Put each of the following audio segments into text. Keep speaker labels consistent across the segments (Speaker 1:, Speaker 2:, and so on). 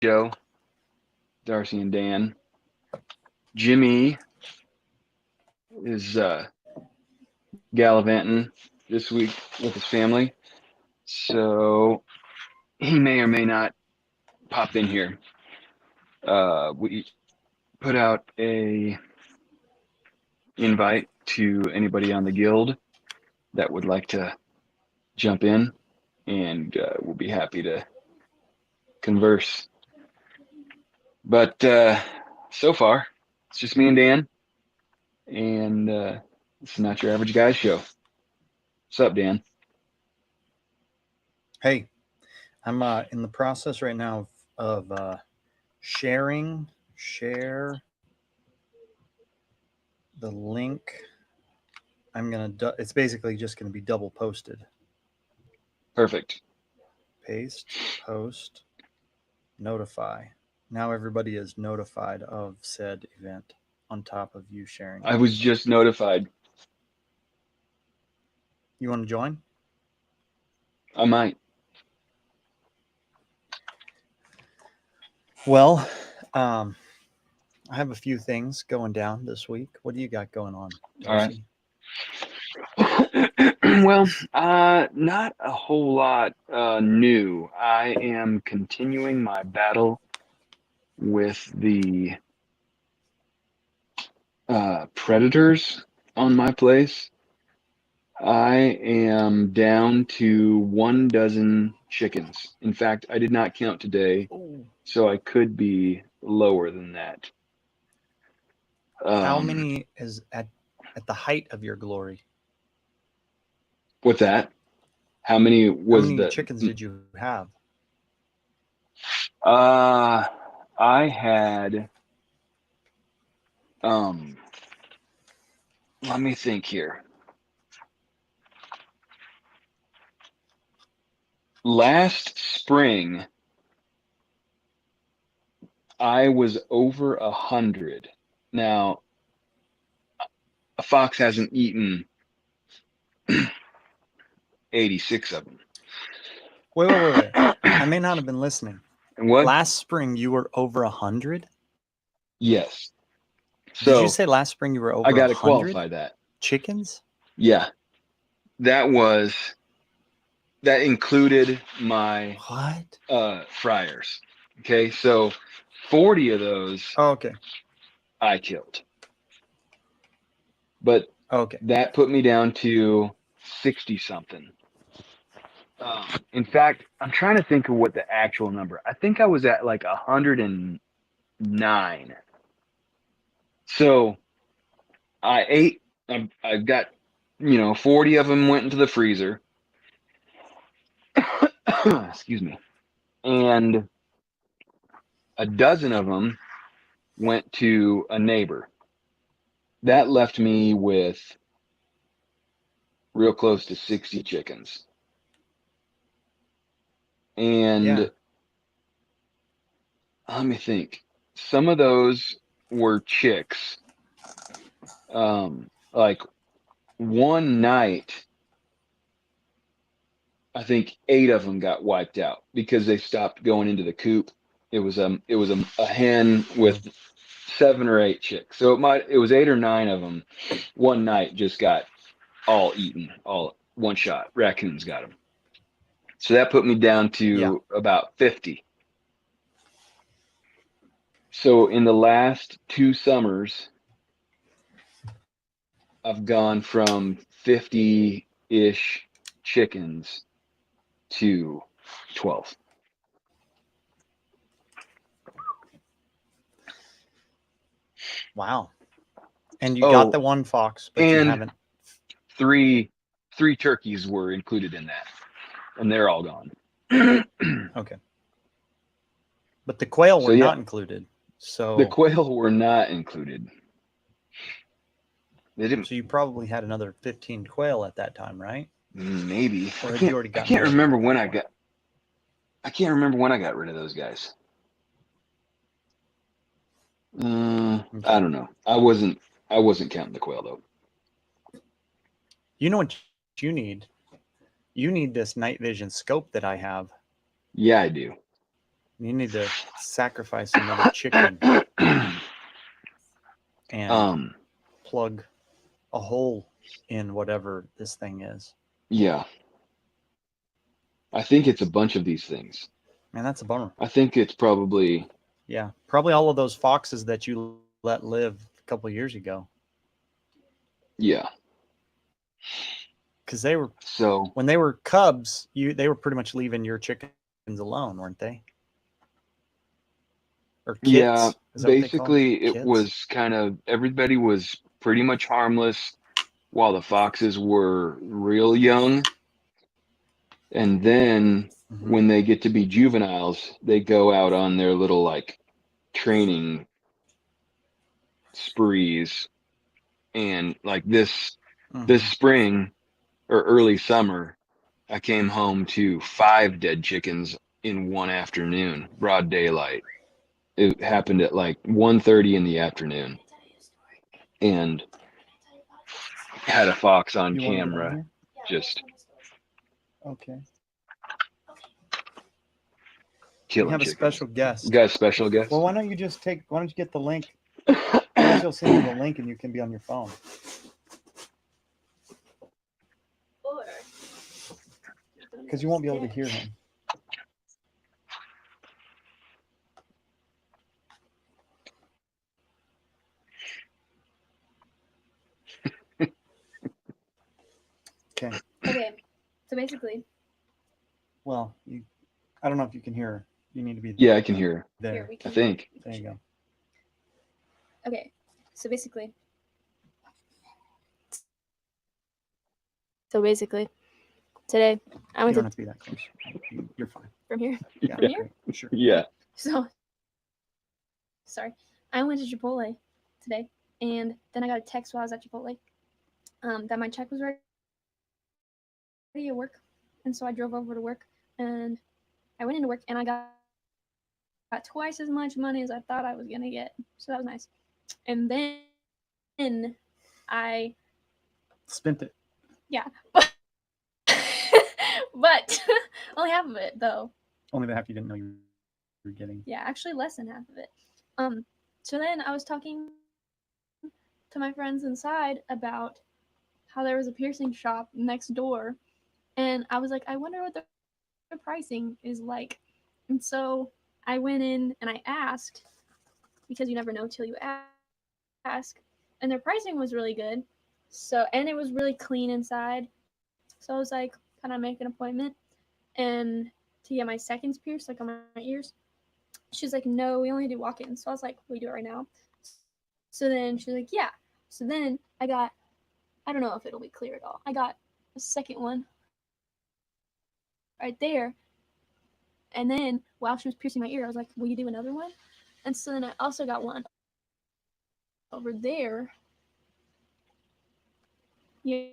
Speaker 1: Joe, Darcy, and Dan. Jimmy is gallivanting this week with his family, so he may or may not pop in here. We put out a invite to anybody on the guild that would like to jump in, and we'll be happy to converse. But so far, it's just me and Dan, and it's not your average guy show. What's up, Dan?
Speaker 2: Hey, I'm in the process right now of share the link. It's basically just gonna be double posted.
Speaker 1: Perfect.
Speaker 2: Paste, post, notify. Now everybody is notified of said event on top of you sharing.
Speaker 1: I was just notified.
Speaker 2: You want to join?
Speaker 1: I might.
Speaker 2: Well, I have a few things going down this week. What do you got going on, Darcy?
Speaker 1: All right. Well, not a whole lot new. I am continuing my battle with the predators on my place. I am down to 1 dozen chickens. In fact, I did not count today,
Speaker 2: Oh.
Speaker 1: so I could be lower than that.
Speaker 2: How many is at the height of your glory?
Speaker 1: What's that? How many was
Speaker 2: How many
Speaker 1: the
Speaker 2: chickens did you have?
Speaker 1: I had let me think here. Last spring I was over 100. Now a fox hasn't eaten 86 of them.
Speaker 2: Wait. I may not have been listening.
Speaker 1: And what?
Speaker 2: Last spring you were over 100?
Speaker 1: Yes.
Speaker 2: Did you
Speaker 1: So
Speaker 2: say last spring you were over
Speaker 1: I got to
Speaker 2: 100
Speaker 1: qualify that.
Speaker 2: chickens?
Speaker 1: Yeah. That included my
Speaker 2: what?
Speaker 1: fryers. Okay, so 40 of those
Speaker 2: okay.
Speaker 1: I killed. But
Speaker 2: Okay.
Speaker 1: that put me down to 60 something. In fact, I'm trying to think of what the actual number. I think I was at like 109. So I ate. I've got 40 of them went into the freezer. Excuse me. And a dozen of them went to a neighbor. That left me with real close to 60 chickens. And let me think. Some of those were chicks. Like one night, I think 8 of them got wiped out because they stopped going into the coop. It was a hen with 7 or 8 chicks. So it was 8 or 9 of them. One night just got all eaten, all one shot. Raccoons got them. So that put me down to about 50. So in the last 2 summers, I've gone from 50-ish chickens to 12.
Speaker 2: Wow. And you got the one fox, but you haven't.
Speaker 1: Three turkeys were included in that, and they're all gone.
Speaker 2: Okay. But the quail were not included. So
Speaker 1: the quail were not included. They didn't.
Speaker 2: So you probably had another 15 quail at that time, right?
Speaker 1: Maybe.
Speaker 2: Or had you already got?
Speaker 1: I can't remember when I got. I can't remember when I got rid of those guys. I don't know. I wasn't counting the quail though.
Speaker 2: You know what you need? You need this night vision scope that I have.
Speaker 1: Yeah, I do.
Speaker 2: You need to sacrifice another chicken and plug a hole in whatever this thing is.
Speaker 1: Yeah. I think it's a bunch of these things.
Speaker 2: Man, that's a bummer.
Speaker 1: I think it's probably,
Speaker 2: Yeah, probably all of those foxes that you let live a couple of years ago,
Speaker 1: yeah.
Speaker 2: because they were
Speaker 1: So,
Speaker 2: when they were cubs. They were pretty much leaving your chickens alone, weren't they? Or kits?
Speaker 1: yeah,
Speaker 2: Is that what they call them?
Speaker 1: basically it
Speaker 2: Kits?
Speaker 1: was kind of, everybody was pretty much harmless while the foxes were real young. And then
Speaker 2: Mhm.
Speaker 1: when they get to be juveniles, they go out on their little like training sprees. And like this
Speaker 2: Mhm.
Speaker 1: spring or early summer, I came home to 5 dead chickens in one afternoon, broad daylight. It happened at like 1:30 in the afternoon, and had a fox on
Speaker 2: You want to get on
Speaker 1: camera
Speaker 2: here?
Speaker 1: just
Speaker 2: Okay. We
Speaker 1: killing
Speaker 2: have a
Speaker 1: chickens.
Speaker 2: special
Speaker 1: You
Speaker 2: guest.
Speaker 1: guys, special guest?
Speaker 2: Well, why don't you get the link? Otherwise, he'll send you the link and you can be on your phone. Because you won't be able to hear him. Okay.
Speaker 3: Okay, so basically,
Speaker 2: Well, I don't know if you can hear her. You need to be
Speaker 1: Yeah, I can hear.
Speaker 2: there.
Speaker 3: here we
Speaker 1: I
Speaker 3: can.
Speaker 1: think.
Speaker 2: There you go.
Speaker 3: Okay, so basically, today I
Speaker 2: You
Speaker 3: went
Speaker 2: don't
Speaker 3: to
Speaker 2: have to be that close. You're fine.
Speaker 3: from here.
Speaker 2: Yeah.
Speaker 3: From here?
Speaker 2: great. Sure.
Speaker 1: Yeah.
Speaker 3: So, sorry, I went to Chipotle today, and then I got a text while I was at Chipotle that my check was ready at work, and so I drove over to work, and I went into work, and I got twice as much money as I thought I was gonna get, so that was nice. And then I
Speaker 2: Spent it.
Speaker 3: but only half of it though.
Speaker 2: Only the half you didn't know you were getting.
Speaker 3: Yeah, actually less than half of it. So then I was talking to my friends inside about how there was a piercing shop next door, and I was like, I wonder what the pricing is like. And so I went in and I asked, because you never know till you ask, and their pricing was really good. So, and it was really clean inside. So I was like, can I make an appointment and to get my seconds pierced, like on my ears? She's like, no, we only do walk-ins. So I was like, we do it right now. So then she's like, yeah. So then I don't know if it'll be clear at all. I got a second one right there. And then while she was piercing my ear, I was like, will you do another one? And so then I also got one over there. Yeah.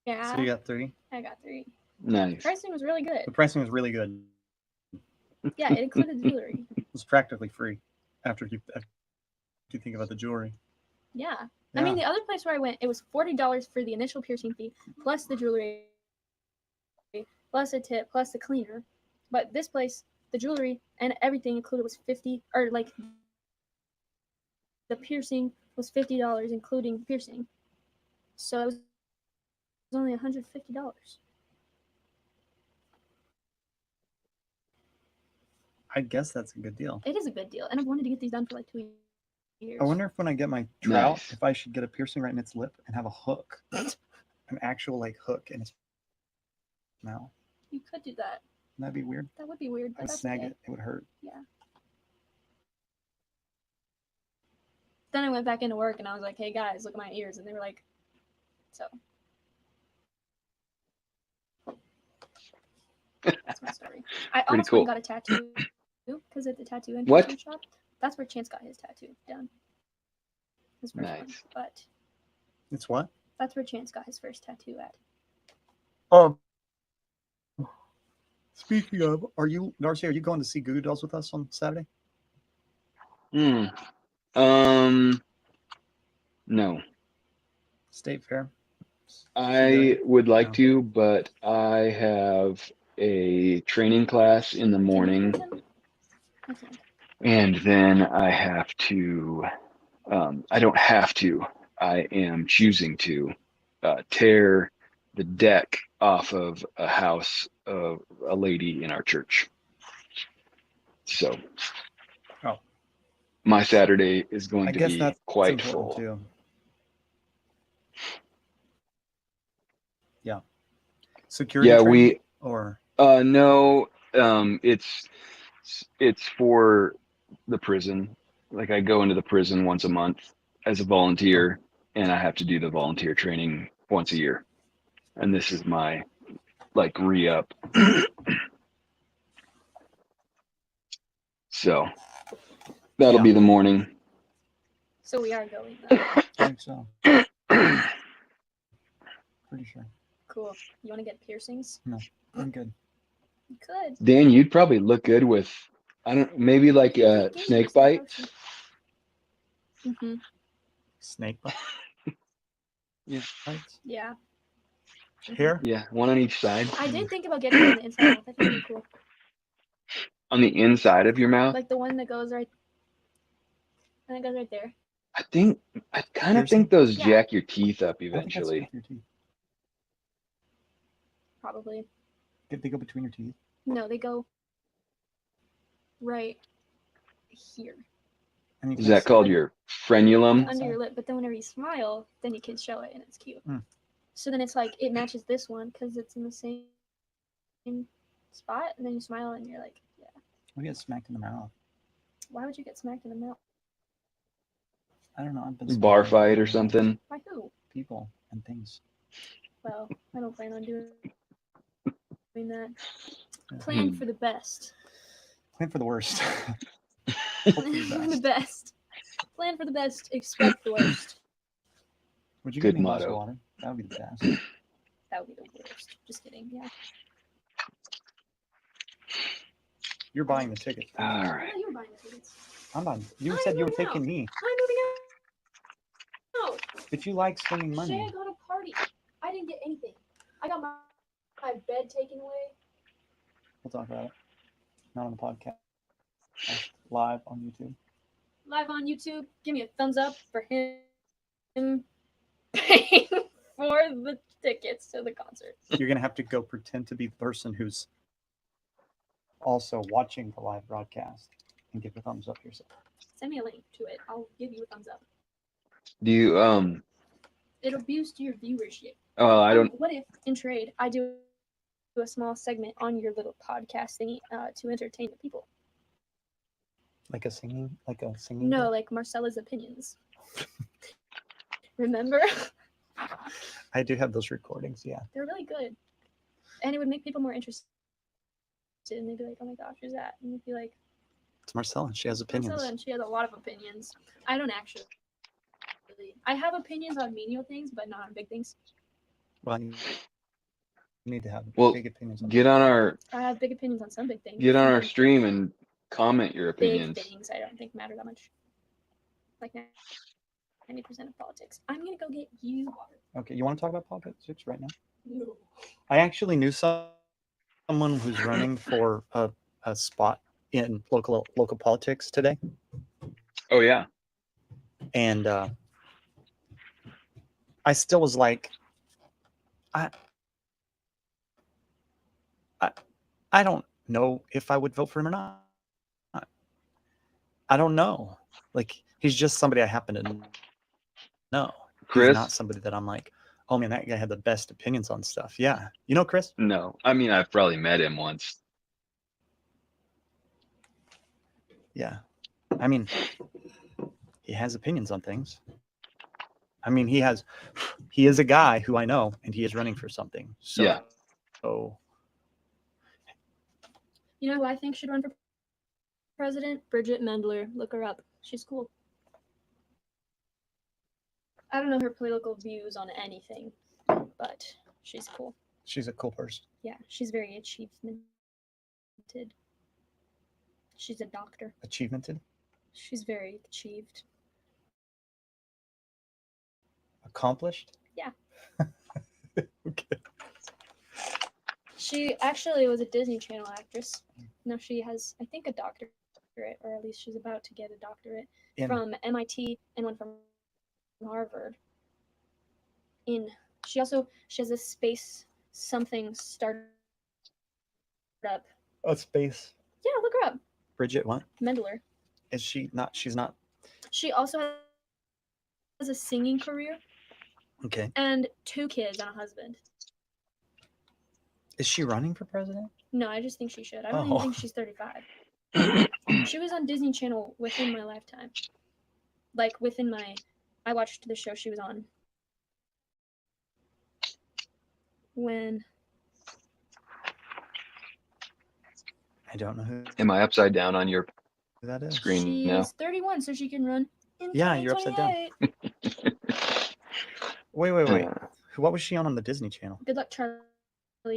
Speaker 3: Yeah.
Speaker 2: So you got 3.
Speaker 3: I got 3.
Speaker 1: Nice.
Speaker 3: Pricing was really good.
Speaker 2: The pricing was really good.
Speaker 3: Yeah, it included jewelry.
Speaker 2: It was practically free after you think about the jewelry.
Speaker 3: Yeah.
Speaker 2: Yeah.
Speaker 3: I mean, the other place where I went, it was $40 for the initial piercing fee, plus the jewelry, plus a tip, plus the cleaner. But this place, the jewelry and everything included was $50, or like the piercing was $50, including piercing. So it was only $150.
Speaker 2: I guess that's a good deal.
Speaker 3: It is a good deal, and I've wanted to get these done for like 2 years.
Speaker 2: I wonder if when I get my trout,
Speaker 1: Nice.
Speaker 2: if I should get a piercing right in its lip and have a hook, an actual like hook in its mouth.
Speaker 3: You could do that.
Speaker 2: Wouldn't that be weird?
Speaker 3: That would be weird, but
Speaker 2: I'd
Speaker 3: that's
Speaker 2: snag
Speaker 3: okay.
Speaker 2: it. It would hurt.
Speaker 3: Yeah. Then I went back into work and I was like, hey guys, look at my ears. And they were like, so. That's my story. I
Speaker 1: Pretty
Speaker 3: almost
Speaker 1: cool.
Speaker 3: got a tattoo because at the tattoo and
Speaker 1: What?
Speaker 3: piercing shop, that's where Chance got his tattoo done. His first one.
Speaker 1: Nice.
Speaker 3: But
Speaker 2: It's what?
Speaker 3: that's where Chance got his first tattoo at.
Speaker 2: Speaking of, Darcy, are you going to see Goo Goo Dolls with us on Saturday?
Speaker 1: No.
Speaker 2: State Fair?
Speaker 1: I would like
Speaker 2: No.
Speaker 1: to, but I have a training class in the morning
Speaker 3: Okay.
Speaker 1: And then I have to, I don't have to, I am choosing to tear the deck off of a house of a lady in our church. So
Speaker 2: Oh.
Speaker 1: my Saturday is going
Speaker 2: I
Speaker 1: to
Speaker 2: guess
Speaker 1: be
Speaker 2: that's
Speaker 1: quite
Speaker 2: important
Speaker 1: full.
Speaker 2: too. Yeah. Security
Speaker 1: Yeah,
Speaker 2: training or
Speaker 1: no, it's for the prison. Like I go into the prison once a month as a volunteer, and I have to do the volunteer training once a year. And this is my like re-up. So that'll
Speaker 2: yeah,
Speaker 1: be the morning.
Speaker 3: So we are going though.
Speaker 2: I think so. Pretty sure.
Speaker 3: Cool. You want to get piercings?
Speaker 2: I'm good.
Speaker 3: You could.
Speaker 1: Dan, you'd probably look good with, I don't, maybe like a snake bite.
Speaker 3: Mm-hmm.
Speaker 2: Snake
Speaker 1: Yeah.
Speaker 2: bites.
Speaker 3: Yeah.
Speaker 2: Hair.
Speaker 1: Yeah, one on each side.
Speaker 3: I did think about getting one on the inside mouth. I think it'd be cool.
Speaker 1: On the inside of your mouth.
Speaker 3: Like the one that goes right. And it goes right there.
Speaker 1: I kind of
Speaker 2: Piercing?
Speaker 1: think those
Speaker 3: Yeah.
Speaker 1: jack your teeth up
Speaker 2: I think that's
Speaker 1: eventually.
Speaker 2: with your teeth.
Speaker 3: Probably.
Speaker 2: They go between your teeth.
Speaker 3: No, they go right here.
Speaker 2: And you
Speaker 1: Is
Speaker 2: can
Speaker 1: that
Speaker 2: see
Speaker 1: called
Speaker 3: like-
Speaker 1: your frenulum?
Speaker 3: Under your lip, but then whenever you smile, then you can show it and it's cute.
Speaker 2: Hmm.
Speaker 3: So then it's like it matches this one because it's in the same spot, and then you smile and you're like, yeah.
Speaker 2: we get smacked in the mouth.
Speaker 3: Why would you get smacked in the mouth?
Speaker 2: I don't know. I've been
Speaker 1: Bar
Speaker 2: smacked
Speaker 1: fight
Speaker 2: in
Speaker 1: or
Speaker 2: the mouth.
Speaker 1: something?
Speaker 3: By who?
Speaker 2: People and things.
Speaker 3: Well, I don't plan on doing that.
Speaker 2: Yeah.
Speaker 3: Plan for the best.
Speaker 2: Plan for the worst.
Speaker 3: Plan for the best. Plan for the best. Expect the worst.
Speaker 2: Would you
Speaker 1: Good
Speaker 2: give me a glass of
Speaker 1: motto.
Speaker 2: water? That would be the best.
Speaker 3: That would be the worst. Just kidding. Yeah.
Speaker 2: You're buying the ticket.
Speaker 1: All
Speaker 3: I
Speaker 1: right.
Speaker 3: thought you were buying the tickets.
Speaker 2: I'm buying. You
Speaker 3: I'm
Speaker 2: said you were
Speaker 3: moving
Speaker 2: taking me,
Speaker 3: I'm moving out.
Speaker 2: but you like spending
Speaker 3: Shay,
Speaker 2: money.
Speaker 3: I got a party. I didn't get anything. I got my bed taken away.
Speaker 2: We'll talk about it. Not on the podcast. Live on YouTube.
Speaker 3: Live on YouTube. Give me a thumbs up for him paying for the tickets to the concert.
Speaker 2: You're gonna have to go pretend to be the person who's also watching the live broadcast and give a thumbs up yourself.
Speaker 3: Send me a link to it. I'll give you a thumbs up.
Speaker 1: Do you
Speaker 3: It'll boost your viewership.
Speaker 1: oh, I don't
Speaker 3: What if, in trade, I do a small segment on your little podcast thingy to entertain the people?
Speaker 2: Like a singing.
Speaker 3: No,
Speaker 2: bit?
Speaker 3: like Marcella's opinions. Remember?
Speaker 2: I do have those recordings. Yeah.
Speaker 3: They're really good. And it would make people more interested. And they'd be like, oh my gosh, who's that? And you'd be like,
Speaker 2: It's Marcella. She has opinions.
Speaker 3: Marcella, and she has a lot of opinions. I don't actually. I have opinions on menial things, but not on big things.
Speaker 2: Well, you need to have
Speaker 1: Well,
Speaker 2: big opinions.
Speaker 1: get on our
Speaker 3: I have big opinions on some big things.
Speaker 1: get on
Speaker 3: Some
Speaker 1: our
Speaker 3: big-
Speaker 1: stream and comment your
Speaker 3: big
Speaker 1: opinions.
Speaker 3: things I don't think matter that much. Like 90% of politics. I'm gonna go get you water.
Speaker 2: Okay, you want to talk about politics right now?
Speaker 3: No.
Speaker 2: I actually knew someone who's running for a spot in local politics today,
Speaker 1: Oh yeah.
Speaker 2: and I still was like, I don't know if I would vote for him or not. I don't know. Like, he's just somebody I happen to know.
Speaker 1: Chris?
Speaker 2: He's not somebody that I'm like, oh man, that guy had the best opinions on stuff. Yeah, you know Chris?
Speaker 1: No. I mean I've probably met him once.
Speaker 2: Yeah. I mean, he has opinions on things. I mean, he is a guy who I know, and he is running for something. So,
Speaker 1: Yeah.
Speaker 2: So
Speaker 3: You know who I think should run for president? Bridget Mendler. Look her up. She's cool. I don't know her political views on anything, but she's cool.
Speaker 2: she's a cool person.
Speaker 3: Yeah, she's very achievemented. She's a doctor.
Speaker 2: Achievemented,
Speaker 3: She's very achieved.
Speaker 2: accomplished.
Speaker 3: Yeah.
Speaker 2: Okay.
Speaker 3: She actually was a Disney Channel actress. Now she has, I think, a doctorate least she's about to get a doctorate
Speaker 2: In
Speaker 3: from MIT and one from Harvard. She has a space something startup.
Speaker 2: a space.
Speaker 3: Yeah, look her up.
Speaker 2: Bridget, what
Speaker 3: Mendler.
Speaker 2: is she not? She's not.
Speaker 3: She also has a singing career
Speaker 2: Okay.
Speaker 3: and 2 kids and a husband.
Speaker 2: Is she running for president?
Speaker 3: No, I just think she should. I don't
Speaker 2: Oh.
Speaker 3: even think she's 35. She was on Disney Channel within my lifetime. Like I watched the show she was on when
Speaker 2: I don't know who
Speaker 1: Am I upside down on your
Speaker 2: that is.
Speaker 1: screen
Speaker 3: she
Speaker 1: now?
Speaker 3: is 31, so she can run in
Speaker 2: Yeah, you're upside down.
Speaker 3: 2028.
Speaker 2: Wait. What was she on the Disney Channel?
Speaker 3: Good Luck Charlie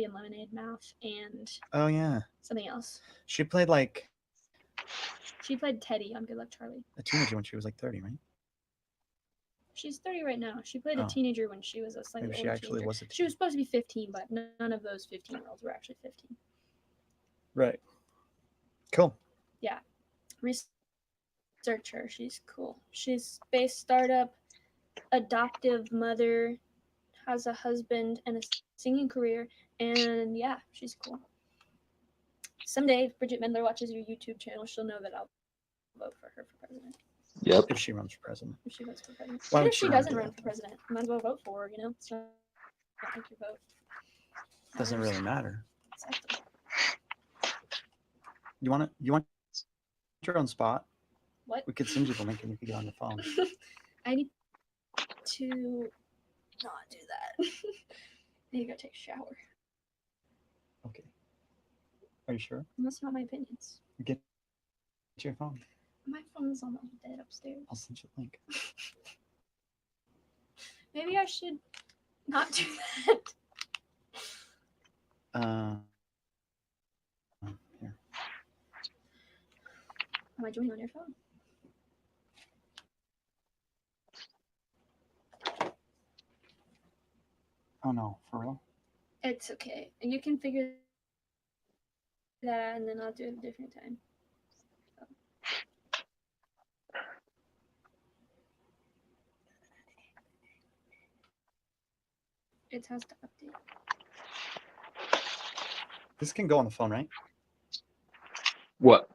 Speaker 3: and Lemonade Mouth and
Speaker 2: Oh yeah,
Speaker 3: something else.
Speaker 2: she played like
Speaker 3: She played Teddy on Good Luck Charlie.
Speaker 2: a teenager when she was like 30, right?
Speaker 3: She's 30 right now. She played
Speaker 2: Oh.
Speaker 3: a teenager when she was a slightly
Speaker 2: Maybe she
Speaker 3: older
Speaker 2: actually
Speaker 3: teenager.
Speaker 2: was a
Speaker 3: She was supposed to be 15, but none of those 15-year-olds were actually 15.
Speaker 2: Right. Cool.
Speaker 3: Researcher. She's cool. She's space startup, adoptive mother, has a husband and a singing career, and yeah, she's cool. Someday, if Bridget Mendler watches your YouTube channel, she'll know that I'll vote for her for president.
Speaker 1: Yep.
Speaker 2: If she runs for president.
Speaker 3: If she votes for president.
Speaker 2: Why
Speaker 3: Even
Speaker 2: would
Speaker 3: if
Speaker 2: she
Speaker 3: she
Speaker 2: not
Speaker 3: doesn't
Speaker 2: do
Speaker 3: run
Speaker 2: that?
Speaker 3: for president, might as well vote for her, you know? It's not like your vote.
Speaker 2: Doesn't
Speaker 3: matters.
Speaker 2: really matter.
Speaker 3: Exactly.
Speaker 2: You want your own spot?
Speaker 3: What?
Speaker 2: We could send you the link and you could get on the phone.
Speaker 3: I need to not do that. I need to go take a shower.
Speaker 2: Okay. Are you sure?
Speaker 3: That's not my opinions.
Speaker 2: Get your phone.
Speaker 3: My phone's on the bed upstairs.
Speaker 2: I'll send you the link.
Speaker 3: Maybe I should not do that.
Speaker 2: Here.
Speaker 3: Am I joining on your phone?
Speaker 2: Oh no, for real?
Speaker 3: It's okay. You can figure that out and then I'll do it a different time. It has to update.
Speaker 2: This can go on the phone, right?
Speaker 1: What?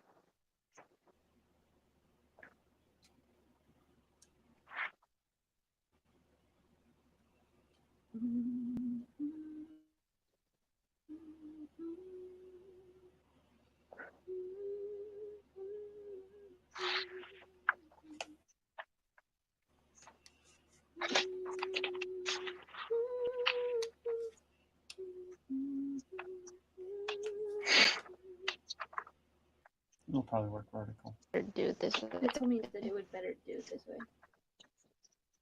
Speaker 2: It'll probably work vertical.
Speaker 4: Or do it this way.
Speaker 3: It told me that it would better do it this way.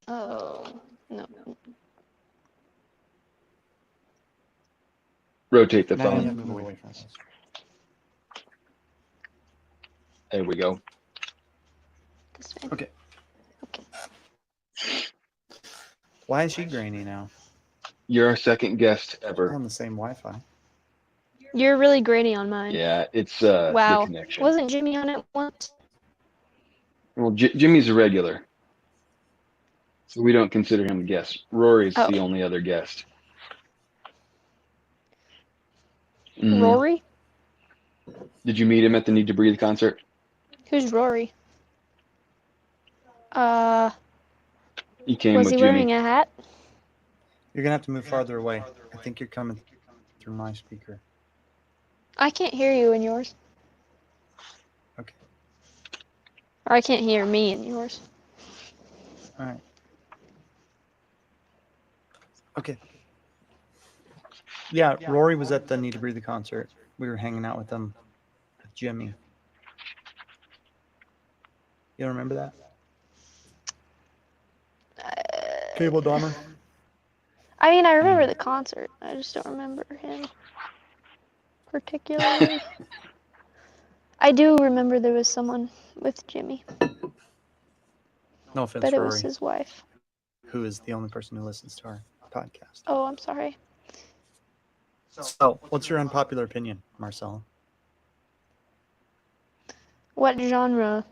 Speaker 4: Oh, no.
Speaker 1: Rotate the
Speaker 2: Now you have
Speaker 1: phone.
Speaker 2: to move away from us.
Speaker 1: There we go.
Speaker 4: This way.
Speaker 2: Okay.
Speaker 4: Okay.
Speaker 2: Why is she grainy now?
Speaker 1: You're our second guest
Speaker 2: We're
Speaker 1: ever.
Speaker 2: on the same Wi-Fi.
Speaker 4: You're really grainy on mine.
Speaker 1: Yeah, it's
Speaker 4: Wow.
Speaker 1: the connection.
Speaker 4: Wasn't Jimmy on it once?
Speaker 1: Well, Jimmy's a regular, so we don't consider him a guest. Rory's
Speaker 4: Oh.
Speaker 1: the only other guest. Mhm.
Speaker 4: Rory?
Speaker 1: Did you meet him at the Need to Breathe concert?
Speaker 4: Who's Rory?
Speaker 1: He came
Speaker 4: Was
Speaker 1: with
Speaker 4: he
Speaker 1: Jimmy.
Speaker 4: wearing a hat?
Speaker 2: You're gonna have to move farther away. I think you're coming through my speaker.
Speaker 4: I can't hear you in yours.
Speaker 2: Okay.
Speaker 4: Or I can't hear me in yours.
Speaker 2: All right. Okay. Yeah, Rory was at the Need to Breathe concert. We were hanging out with him, with Jimmy. You don't remember that? Cable Dahmer.
Speaker 4: I mean, I remember the concert. I just don't remember him particularly. I do remember there was someone with Jimmy,
Speaker 2: No offense,
Speaker 4: but it
Speaker 2: Rory,
Speaker 4: was his wife.
Speaker 2: who is the only person who listens to our podcast.
Speaker 4: Oh, I'm sorry.
Speaker 2: So, what's your unpopular opinion, Marcella?
Speaker 4: What genre?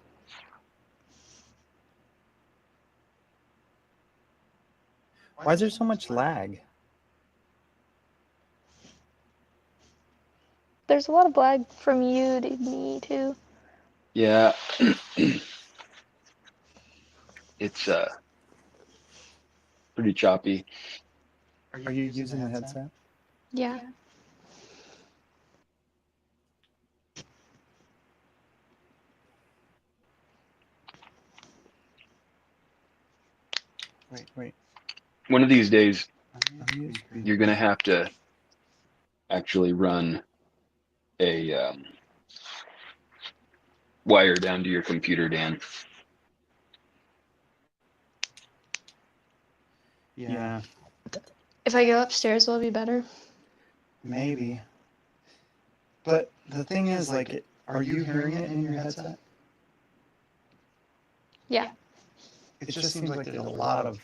Speaker 2: Why is there so much lag?
Speaker 4: There's a lot of lag from you to me too.
Speaker 1: Yeah. It's pretty choppy.
Speaker 2: Are you using the headset?
Speaker 4: Yeah.
Speaker 2: Wait.
Speaker 1: One of these days,
Speaker 2: Unmute speaker.
Speaker 1: you're gonna have to actually run a wire down to your computer, Dan.
Speaker 2: Yeah,
Speaker 4: If I go upstairs, will it be better?
Speaker 2: maybe. But the thing is, like, are you hearing it in your headset?
Speaker 4: Yeah.
Speaker 2: It just seems like there's a lot of.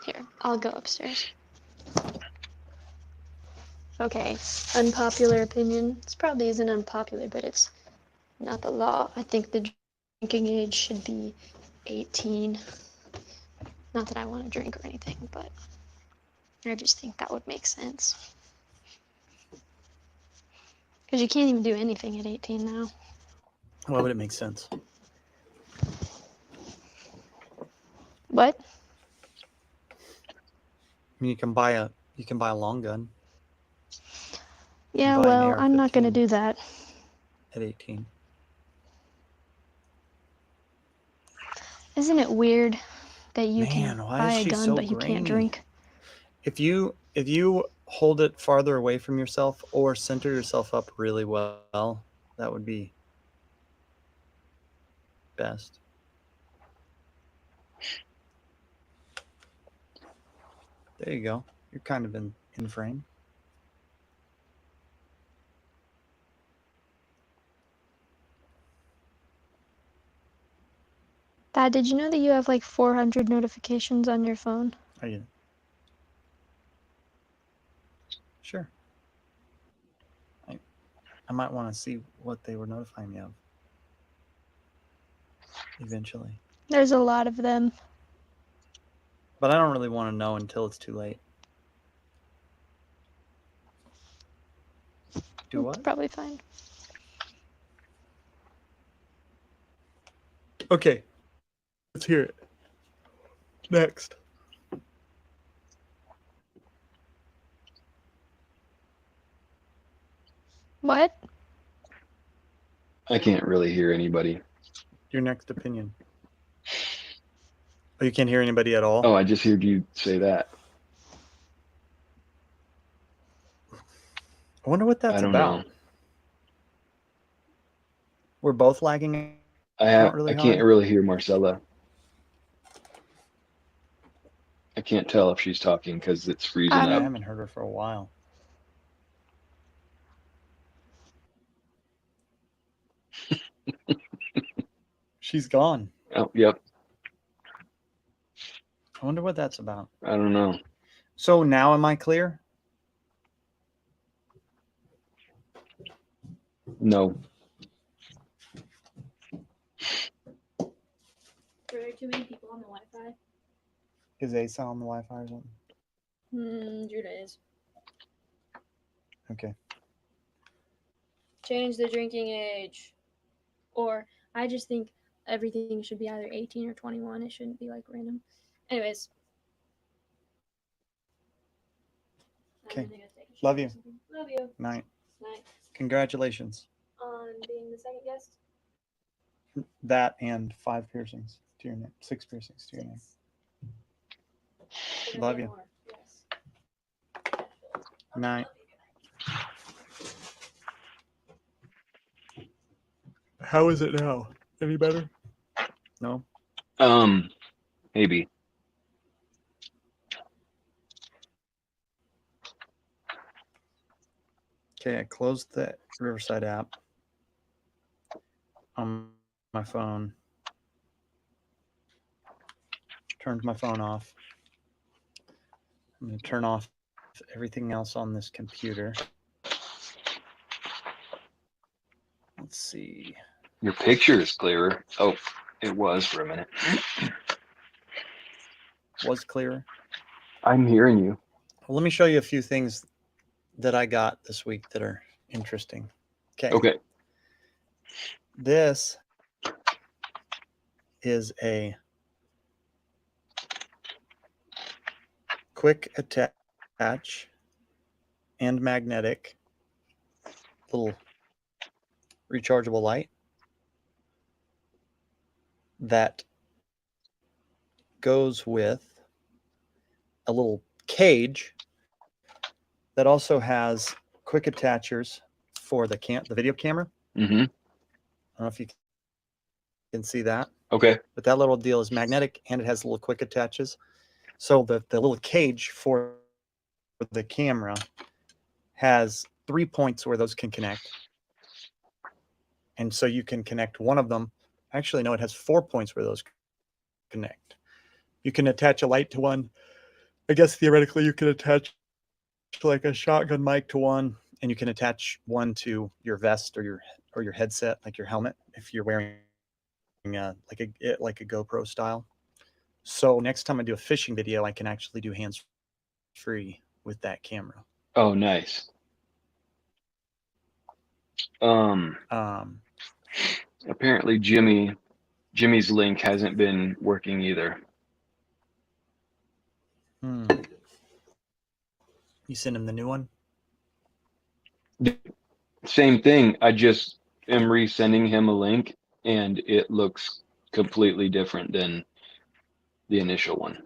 Speaker 4: Here, I'll go upstairs. Okay, unpopular opinion. This probably isn't unpopular, but it's not the law. I think the drinking age should be 18. Not that I want to drink or anything, but I just think that would make sense. Because you can't even do anything at 18 now.
Speaker 2: Why would it make sense?
Speaker 4: What?
Speaker 2: I mean, you can buy a long gun
Speaker 4: Yeah,
Speaker 2: buy an
Speaker 4: well, I'm not going to
Speaker 2: AR-15.
Speaker 4: do that.
Speaker 2: at 18.
Speaker 4: Isn't it weird that you can
Speaker 2: Man, why
Speaker 4: buy
Speaker 2: is
Speaker 4: a
Speaker 2: she
Speaker 4: gun
Speaker 2: so
Speaker 4: but you can't
Speaker 2: grainy?
Speaker 4: drink?
Speaker 2: If you hold it farther away from yourself or center yourself up really well, that would be best. There you go. You're kind of in frame.
Speaker 4: Dad, did you know that you have like 400 notifications on your phone?
Speaker 2: Are you? Sure. I might want to see what they were notifying me of eventually.
Speaker 4: There's a lot of them.
Speaker 2: But I don't really want to know until it's too late. Do
Speaker 4: It's
Speaker 2: what?
Speaker 4: probably fine.
Speaker 2: Okay. Let's hear it. Next.
Speaker 4: What?
Speaker 1: I can't really hear anybody.
Speaker 2: Your next opinion. Oh, you can't hear anybody at all?
Speaker 1: Oh, I just heard you say that.
Speaker 2: I wonder what that's
Speaker 1: I don't
Speaker 2: about.
Speaker 1: know.
Speaker 2: We're both lagging
Speaker 1: I
Speaker 2: out really
Speaker 1: can't
Speaker 2: hard.
Speaker 1: really hear Marcella. I can't tell if she's talking because it's freezing
Speaker 4: I
Speaker 2: Yeah, I
Speaker 1: up.
Speaker 2: haven't heard her for a while. She's gone.
Speaker 1: Oh, yep.
Speaker 2: I wonder what that's about.
Speaker 1: I don't know.
Speaker 2: So now am I clear?
Speaker 1: No.
Speaker 3: Were there too many people on the Wi-Fi?
Speaker 2: Is Asa on the Wi-Fi or something?
Speaker 3: Judah is.
Speaker 2: Okay.
Speaker 3: Change the drinking age. Or I just think everything should be either 18 or 21. It shouldn't be like random. Anyways.
Speaker 2: Okay.
Speaker 3: I'm gonna go take a
Speaker 2: Love
Speaker 3: shower or
Speaker 2: you.
Speaker 3: something. Love you.
Speaker 2: Night.
Speaker 3: Night.
Speaker 2: Congratulations.
Speaker 3: On being the second guest.
Speaker 2: That and 5 piercings to your neck. 6 piercings to your neck.
Speaker 3: 6.
Speaker 2: Love you.
Speaker 3: More. Yes.
Speaker 2: Night. How is it now? Any better? No?
Speaker 1: Maybe.
Speaker 2: Okay, I closed the Riverside app on my phone. Turned my phone off. I'm going to turn off everything else on this computer. Let's see.
Speaker 1: Your picture is clearer. Oh, it was for a minute.
Speaker 2: Was clearer.
Speaker 1: I'm hearing you.
Speaker 2: Well, let me show you a few things that I got this week that are interesting.
Speaker 1: Okay.
Speaker 2: This is a quick attach and magnetic little rechargeable light that goes with a little cage that also has quick attachers for the video camera.
Speaker 1: Mm-hmm.
Speaker 2: I don't know if you can see that,
Speaker 1: Okay.
Speaker 2: but that little deal is magnetic and it has little quick attaches. So the little cage for the camera has 3 points where those can connect. And so you can connect one of them. Actually, no, it has 4 points where those connect. You can attach a light to one. I guess theoretically you can attach like a shotgun mic to one, and you can attach one to your vest or your headset, like your helmet, if you're wearing like a GoPro style. So next time I do a fishing video, I can actually do hands free with that camera.
Speaker 1: Oh, nice. Apparently Jimmy's link hasn't been working either.
Speaker 2: You send him the new one?
Speaker 1: Same thing. I just am resending him a link and it looks completely different than the initial one.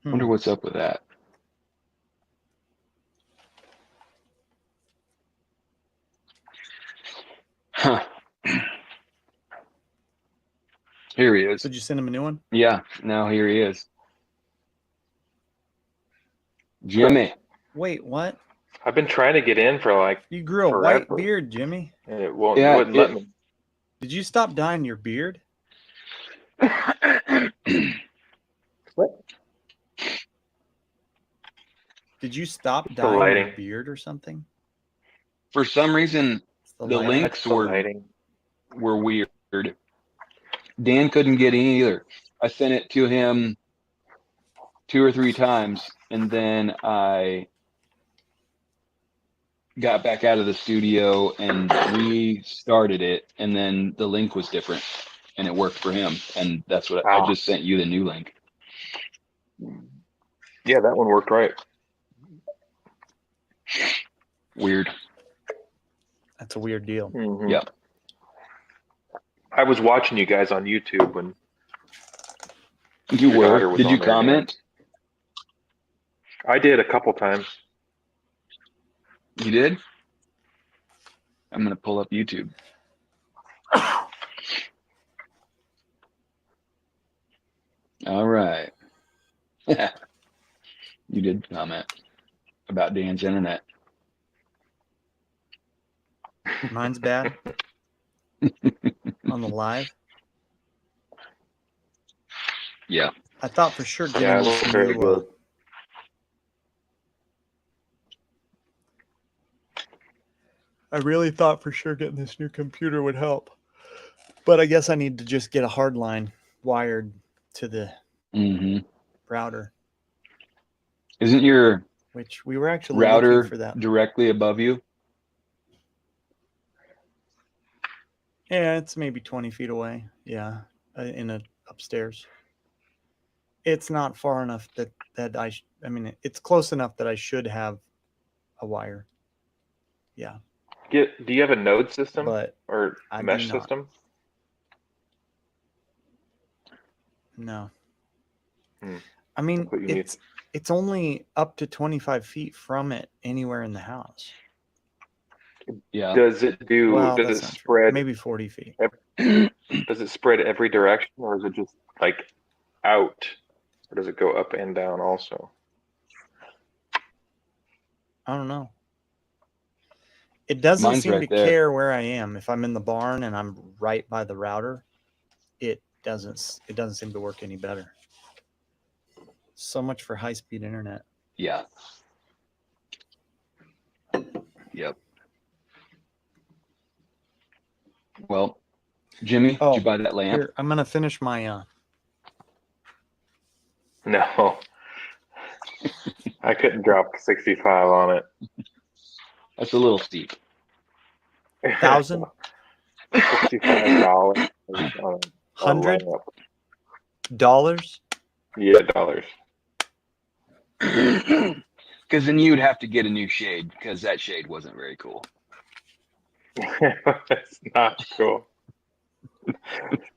Speaker 1: Wonder what's up with that. Huh. Here he is.
Speaker 2: Did you send him a new one?
Speaker 1: Yeah, now here he is. Jimmy.
Speaker 2: Wait, what?
Speaker 5: I've been trying to get in for like
Speaker 2: You grew a
Speaker 5: forever.
Speaker 2: white beard, Jimmy.
Speaker 5: And it won't
Speaker 1: Yeah,
Speaker 5: wouldn't let me.
Speaker 2: Did you stop dyeing your beard?
Speaker 5: What?
Speaker 2: Did you stop
Speaker 5: The
Speaker 2: dyeing your
Speaker 5: lighting.
Speaker 2: beard or something?
Speaker 1: For some reason,
Speaker 2: It's
Speaker 1: the
Speaker 2: lighting?
Speaker 1: link-
Speaker 5: That's the lighting.
Speaker 1: were weird. Dan couldn't get in either. I sent it to him 2 or 3 times, and then I got back out of the studio and restarted it, and then the link was different, and it worked for him. And that's what I just sent you the new link.
Speaker 5: Yeah, that one worked right.
Speaker 1: Weird.
Speaker 2: That's a weird deal.
Speaker 5: Mhm.
Speaker 1: Yeah.
Speaker 5: I was watching you guys on YouTube when
Speaker 1: You
Speaker 5: Your daughter
Speaker 1: were.
Speaker 5: was
Speaker 1: Did you
Speaker 5: on there,
Speaker 1: comment?
Speaker 5: I did a couple times.
Speaker 1: You did? I'm gonna pull up YouTube. All right. You did comment about Dan's internet.
Speaker 2: Mine's bad on the live.
Speaker 1: Yeah.
Speaker 2: I thought for sure getting
Speaker 5: Yeah, it
Speaker 2: this
Speaker 5: wasn't very
Speaker 2: new,
Speaker 5: good.
Speaker 2: I really thought for sure getting this new computer would help. But I guess I need to just get a hard line wired to the
Speaker 1: Mm-hmm.
Speaker 2: router,
Speaker 1: Isn't your
Speaker 2: which we were actually
Speaker 1: router
Speaker 2: looking for that.
Speaker 1: directly above you?
Speaker 2: Yeah, it's maybe 20 feet away. Yeah, in a upstairs. It's not far enough that I mean, it's close enough that I should have a wire. Yeah,
Speaker 5: Do you have a node system
Speaker 2: but
Speaker 5: or
Speaker 2: I do
Speaker 5: mesh
Speaker 2: not.
Speaker 5: system?
Speaker 2: No.
Speaker 5: Hmm.
Speaker 2: I mean,
Speaker 5: That's what you need.
Speaker 2: it's only up to 25 feet from it anywhere in the house.
Speaker 1: Yeah.
Speaker 5: Does it do?
Speaker 2: Well,
Speaker 5: does
Speaker 2: that's
Speaker 5: it
Speaker 2: not true.
Speaker 5: spread?
Speaker 2: Maybe 40 feet.
Speaker 5: Does it spread every direction, or is it just like out, or does it go up and down also?
Speaker 2: I don't know. It doesn't
Speaker 1: Mine's
Speaker 2: seem
Speaker 1: right
Speaker 2: to
Speaker 1: there.
Speaker 2: care where I am. If I'm in the barn and I'm right by the router, it doesn't seem to work any better. So much for high-speed internet.
Speaker 1: Yeah. Yep. Well, Jimmy,
Speaker 2: Oh,
Speaker 1: did you buy that lamp?
Speaker 2: Here, I'm gonna finish my.
Speaker 5: No. I couldn't drop 65 on it.
Speaker 1: That's a little steep.
Speaker 2: $1,000,
Speaker 5: $65 on a
Speaker 2: $100.
Speaker 5: lamp. Yeah, dollars.
Speaker 1: Because then you'd have to get a new shade because that shade wasn't very cool.
Speaker 5: It's not cool.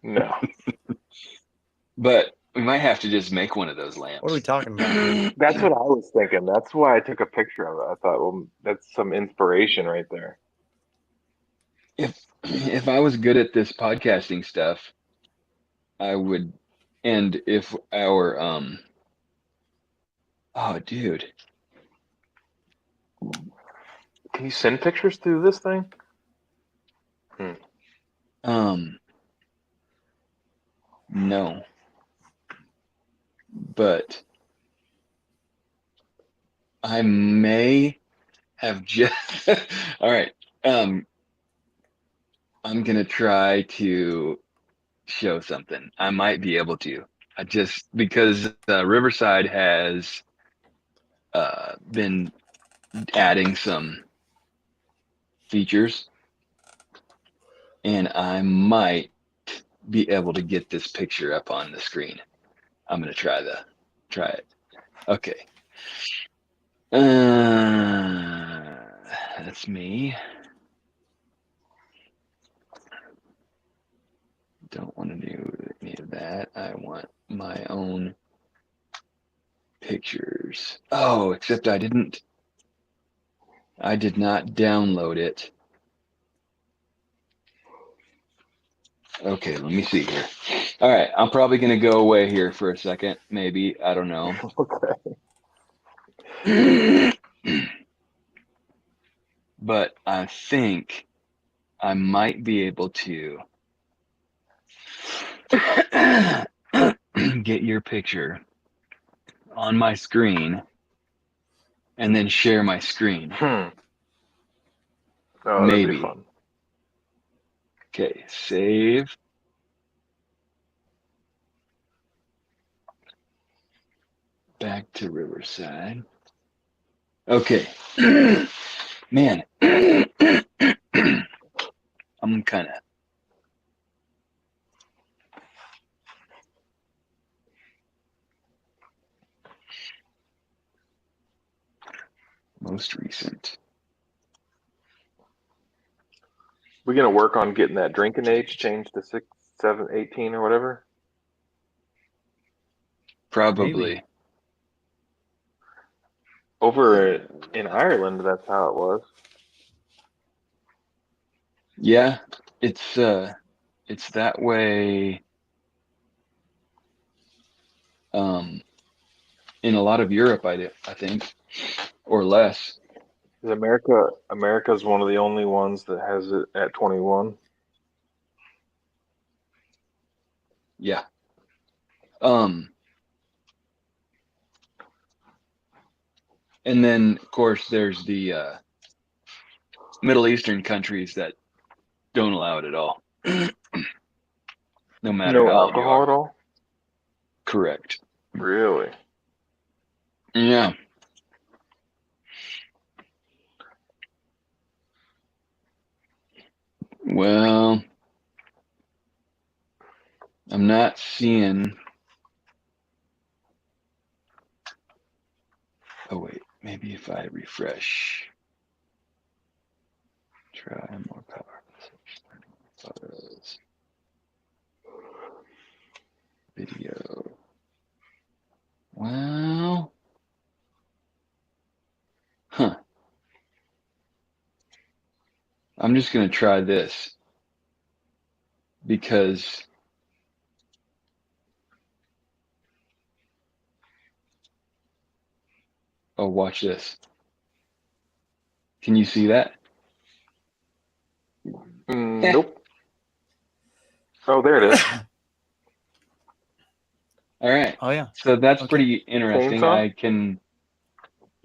Speaker 5: No.
Speaker 1: But we might have to just make one of those lamps.
Speaker 2: What are we talking about?
Speaker 5: That's what I was thinking. That's why I took a picture of it. I thought, well, that's some inspiration right there.
Speaker 1: If I was good at this podcasting stuff, I would. And if our oh, dude,
Speaker 5: Can you send pictures through this thing?
Speaker 1: no, but I may have just. All right. I'm gonna try to show something. I might be able to. I just because Riverside has been adding some features, and I might be able to get this picture up on the screen. I'm gonna try it. Okay. That's me. Don't want to do any of that. I want my own pictures. Oh, except I did not download it. Okay, let me see here. All right, I'm probably going to go away here for a second. Maybe. I don't know.
Speaker 5: Okay.
Speaker 1: But I think I might be able to get your picture on my screen and then share my screen.
Speaker 5: Oh,
Speaker 1: Maybe.
Speaker 5: that'd be fun.
Speaker 1: Okay, save. Back to Riverside. Okay. Man. I'm kind of. Most recent.
Speaker 5: We're gonna work on getting that drinking age changed to 6, 7, 18 or whatever.
Speaker 1: Probably.
Speaker 2: Maybe.
Speaker 5: Over in Ireland, that's how it was.
Speaker 1: Yeah, it's that way in a lot of Europe, I think, or less.
Speaker 5: Is America's one of the only ones that has it at 21.
Speaker 1: Yeah. And then of course there's the Middle Eastern countries that don't allow it at all. No matter
Speaker 5: No
Speaker 1: how old you
Speaker 5: alcohol
Speaker 1: are.
Speaker 5: at all?
Speaker 1: Correct.
Speaker 5: Really?
Speaker 1: Yeah. Well, I'm not seeing. Oh wait, maybe if I refresh. Try more power. Photos. Video. Well. Huh. I'm just gonna try this because oh, watch this. Can you see that?
Speaker 5: Nope. Oh, there it is.
Speaker 1: All right.
Speaker 2: Oh yeah.
Speaker 1: So that's
Speaker 2: Okay.
Speaker 1: pretty interesting.
Speaker 5: Chainsaw?
Speaker 1: I can,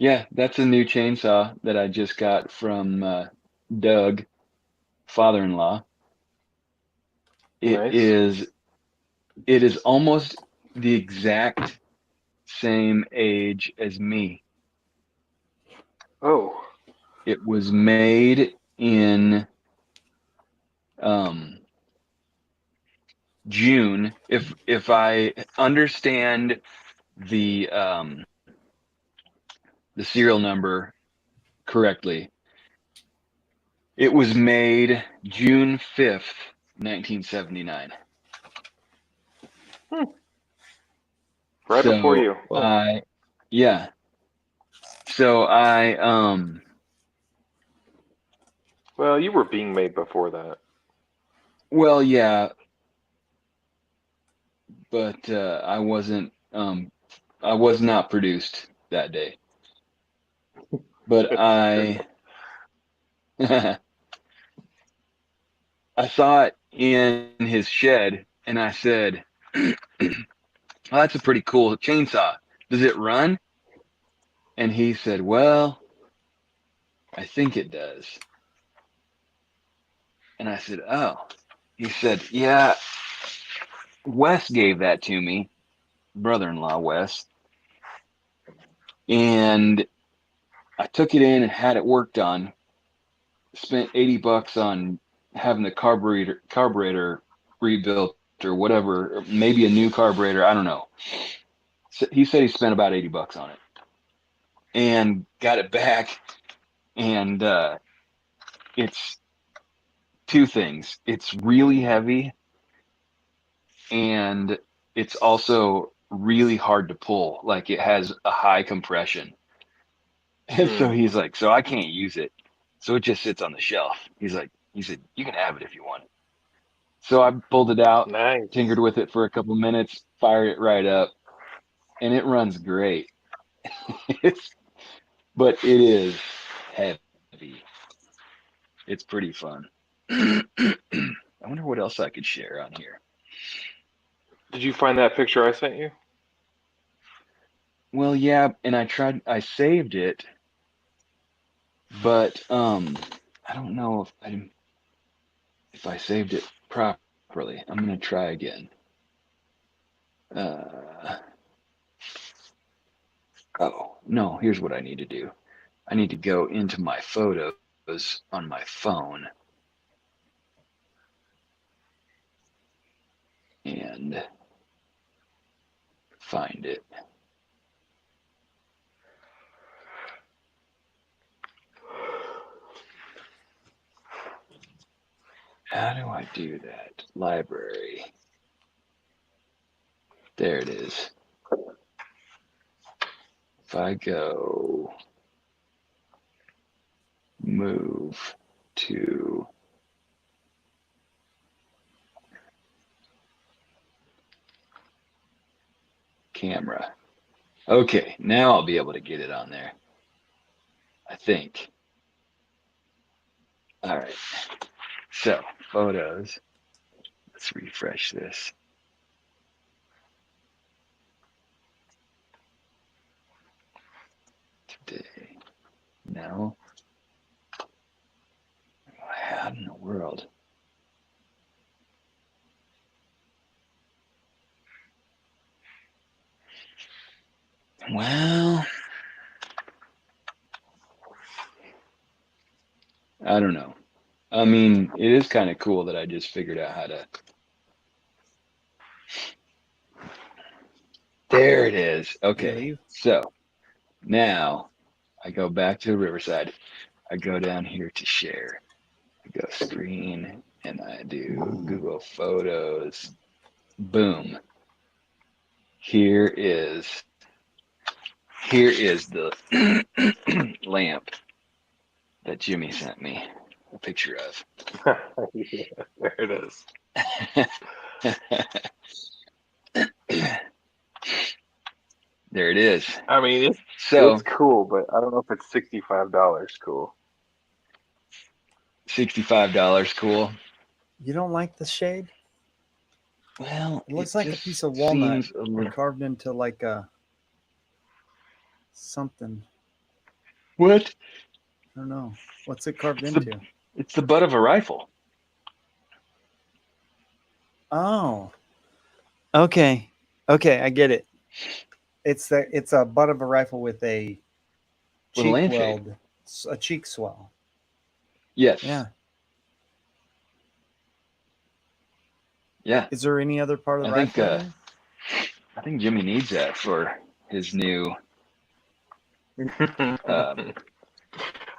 Speaker 1: Yeah, that's a new chainsaw that I just got from Doug, father-in-law. It
Speaker 5: Nice.
Speaker 1: is it is almost the exact same age as me.
Speaker 5: Oh,
Speaker 1: It was made in um, June. If I understand the the serial number correctly, it was made June 5th, 1979.
Speaker 5: right before
Speaker 1: So
Speaker 5: you.
Speaker 2: Whoa.
Speaker 1: yeah. So
Speaker 5: Well, you were being made before that.
Speaker 1: well, yeah, but I was not produced that day. But I saw it in his shed and I said, "Oh, that's a pretty cool chainsaw. Does it run?" And he said, "Well, I think it does." And I said, "Oh." He said, "Yeah, Wes gave that to me, brother-in-law Wes, and I took it in and had it worked on. Spent $80 on having the carburetor rebuilt or whatever, or maybe a new carburetor. I don't know." So he said he spent about $80 on it and got it back. And it's two things. It's really heavy and it's also really hard to pull. Like it has a high compression. And so
Speaker 5: Hmm.
Speaker 1: he's like, "So I can't use it. So it just sits on the shelf." He said, "You can have it if you want it." So I pulled it out,
Speaker 5: Nice.
Speaker 1: tinkered with it for a couple of minutes, fired it right up, and it runs great. It's, but it is heavy. It's pretty fun. I wonder what else I could share on here.
Speaker 5: Did you find that picture I sent you?
Speaker 1: Well, yeah, and I saved it, but I don't know if I saved it properly. I'm gonna try again. Uh, oh, no, here's what I need to do. I need to go into my photos on my phone and find it. How do I do that? Library. There it is. If I go move to camera. Okay, now I'll be able to get it on there. I think. All right. So, photos. Let's refresh this. Today. No. How in the world? Well, I don't know. I mean, it is kind of cool that I just figured out how to. There it is. Okay.
Speaker 2: Yay.
Speaker 1: So now I go back to Riverside. I go down here to share. I go screen and I do Google Photos. Boom. Here is the lamp that Jimmy sent me a picture of.
Speaker 5: Yeah, there it is.
Speaker 1: There it is.
Speaker 5: I mean, it's
Speaker 1: So
Speaker 5: cool, but I don't know if it's $65 cool.
Speaker 1: $65 cool.
Speaker 2: You don't like the shade?
Speaker 1: Well,
Speaker 2: It looks
Speaker 1: it
Speaker 2: like a
Speaker 1: just
Speaker 2: piece of walnut
Speaker 1: seems a little.
Speaker 2: carved into like a something.
Speaker 1: What?
Speaker 2: I don't know. What's it carved
Speaker 1: It's the-
Speaker 2: into?
Speaker 1: It's the butt of a rifle.
Speaker 2: Oh. Okay. Okay, I get it. It's a butt of a rifle with a
Speaker 1: With a
Speaker 2: cheek
Speaker 1: lampshade.
Speaker 2: weld, a cheek swell.
Speaker 1: Yes.
Speaker 2: Yeah.
Speaker 1: Yeah.
Speaker 2: Is there any other part of the
Speaker 1: I think,
Speaker 2: rifle? there?
Speaker 1: I think Jimmy needs that for his new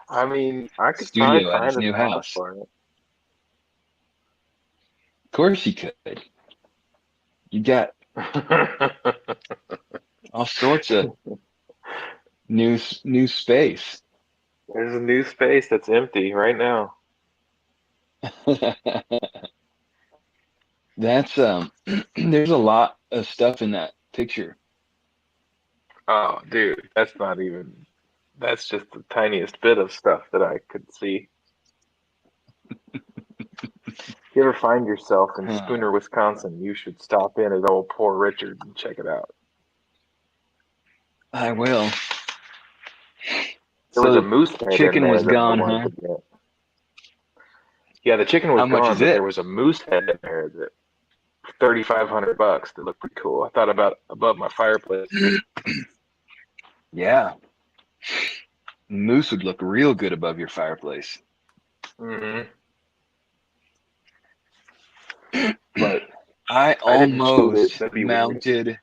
Speaker 5: I mean, I could probably
Speaker 1: studio at his
Speaker 5: find a
Speaker 1: new
Speaker 5: spot
Speaker 1: house.
Speaker 5: for it.
Speaker 1: Of course he could. You got all sorts of new space.
Speaker 5: There's a new space that's empty right now.
Speaker 1: That's there's a lot of stuff in that picture.
Speaker 5: Oh, dude, that's just the tiniest bit of stuff that I could see. If you ever find yourself in
Speaker 1: Huh.
Speaker 5: Spooner, Wisconsin, you should stop in at old Poor Richard's and check it out.
Speaker 1: I will.
Speaker 5: There was
Speaker 1: So
Speaker 5: a moose head in
Speaker 1: chicken
Speaker 5: there
Speaker 1: was
Speaker 5: that I
Speaker 1: gone,
Speaker 5: wanted
Speaker 1: huh?
Speaker 5: to get. Yeah, the chicken was
Speaker 1: How much
Speaker 5: gone,
Speaker 1: is
Speaker 5: but
Speaker 1: it?
Speaker 5: there was a moose head in there that $3,500 that looked pretty cool. I thought about above my fireplace.
Speaker 1: Yeah. Moose would look real good above your fireplace.
Speaker 5: Hmm.
Speaker 1: But I
Speaker 5: I didn't shoot it.
Speaker 1: almost
Speaker 5: That'd be weird.
Speaker 1: mounted.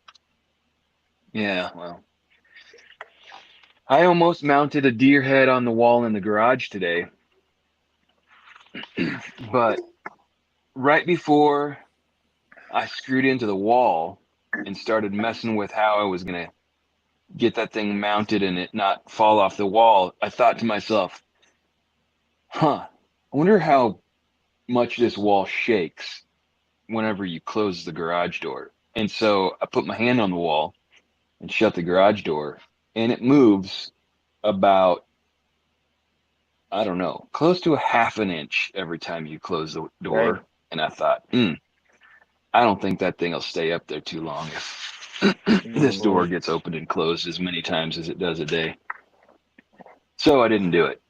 Speaker 1: Yeah, well. I almost mounted a deer head on the wall in the garage today. But right before I screwed into the wall and started messing with how I was going to get that thing mounted and it not fall off the wall, I thought to myself, I wonder how much this wall shakes whenever you close the garage door. And so I put my hand on the wall and shut the garage door, and it moves about, I don't know, close to a half an inch every time you close the door.
Speaker 5: Dang.
Speaker 1: And I thought, I don't think that thing will stay up there too long if this door gets opened and closed as many times as it does a day. So I didn't do it.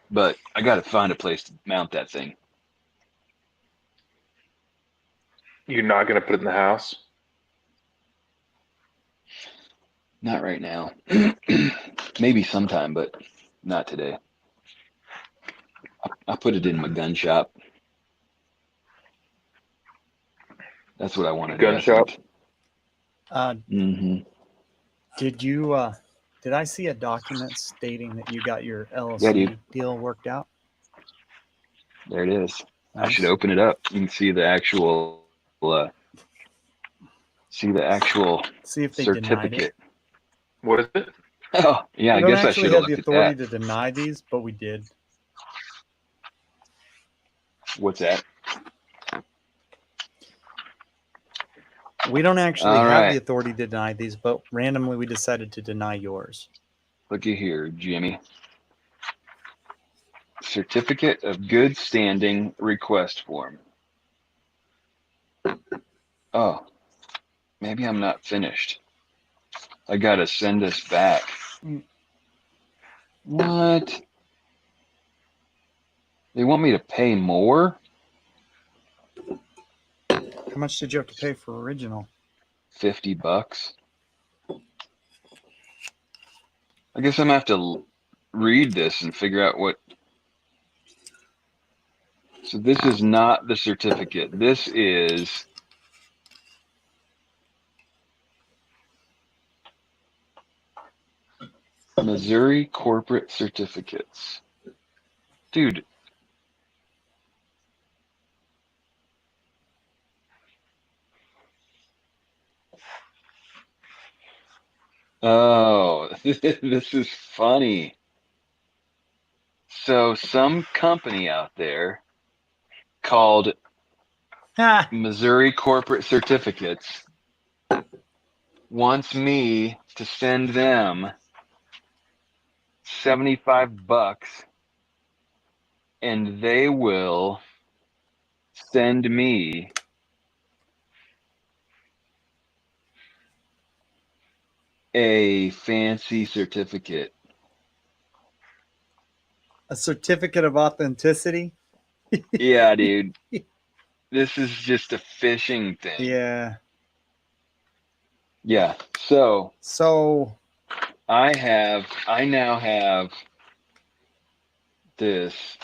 Speaker 1: But I got to find a place to mount that thing.
Speaker 5: You're not gonna put it in the house?
Speaker 1: Not right now. Maybe sometime, but not today. I put it in my gun shop. That's what I want to do.
Speaker 5: Gun shop?
Speaker 1: Mm-hmm.
Speaker 2: Did I see a document stating that you got your LLC
Speaker 1: Yeah, dude.
Speaker 2: deal worked out?
Speaker 1: There it is. I
Speaker 2: Nice.
Speaker 1: should open it up. You can see the actual
Speaker 2: See if they denied it.
Speaker 1: certificate.
Speaker 5: What is it?
Speaker 1: Oh, yeah.
Speaker 2: We
Speaker 1: I
Speaker 2: don't
Speaker 1: guess I
Speaker 2: actually
Speaker 1: should have
Speaker 2: have the
Speaker 1: looked at
Speaker 2: authority
Speaker 1: that.
Speaker 2: to deny these, but we did.
Speaker 1: What's that?
Speaker 2: We don't actually
Speaker 1: All
Speaker 2: have
Speaker 1: right.
Speaker 2: the authority to deny these, but randomly we decided to deny yours.
Speaker 1: Looky here, Jimmy. Certificate of Good Standing request form. Oh, maybe I'm not finished. I gotta send this back. What? They want me to pay more?
Speaker 2: How much did you have to pay for original?
Speaker 1: $50. I guess I'm gonna have to read this and figure out what. So this is not the certificate. This is Missouri Corporate Certificates. Dude. Oh, this is funny. So some company out there called
Speaker 2: Ha!
Speaker 1: Missouri Corporate Certificates wants me to send them $75 and they will send me a fancy certificate.
Speaker 2: A certificate of authenticity.
Speaker 1: Yeah, dude. This is just a phishing thing.
Speaker 2: Yeah.
Speaker 1: Yeah. So
Speaker 2: So
Speaker 1: I now have this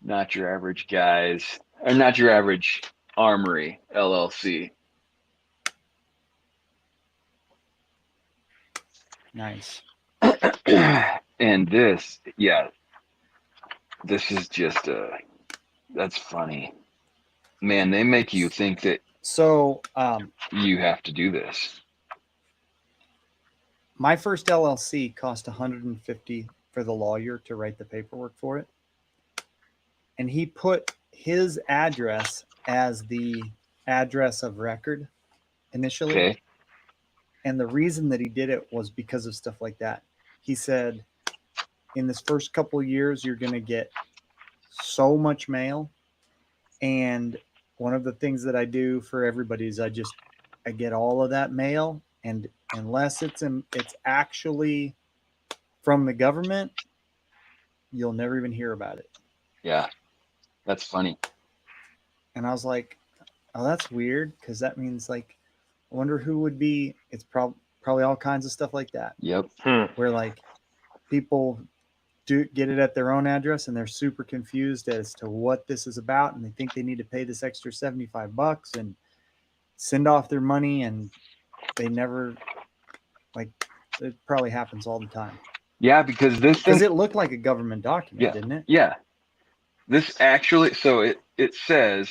Speaker 1: Not Your Average Guys, or Not Your Average Armory LLC.
Speaker 2: nice.
Speaker 1: And this, yeah, this is just that's funny. Man, they make you think that
Speaker 2: So
Speaker 1: you have to do this.
Speaker 2: my first LLC cost $150 for the lawyer to write the paperwork for it. And he put his address as the address of record initially.
Speaker 1: Okay.
Speaker 2: And the reason that he did it was because of stuff like that. He said, in this first couple of years, you're going to get so much mail. And one of the things that I do for everybody is I get all of that mail. And unless it's actually from the government, you'll never even hear about it.
Speaker 1: Yeah. That's funny.
Speaker 2: And I was like, oh, that's weird. Because that means, like, I wonder who would be. It's probably all kinds of stuff like that.
Speaker 1: Yep.
Speaker 2: Where, like, people do get it at their own address and they're super confused as to what this is about. And they think they need to pay this extra $75 and send off their money. And they never, like, it probably happens all the time.
Speaker 1: Yeah, because this thing,
Speaker 2: Because it looked like a government document,
Speaker 1: Yeah.
Speaker 2: didn't it?
Speaker 1: yeah, this actually, so it says,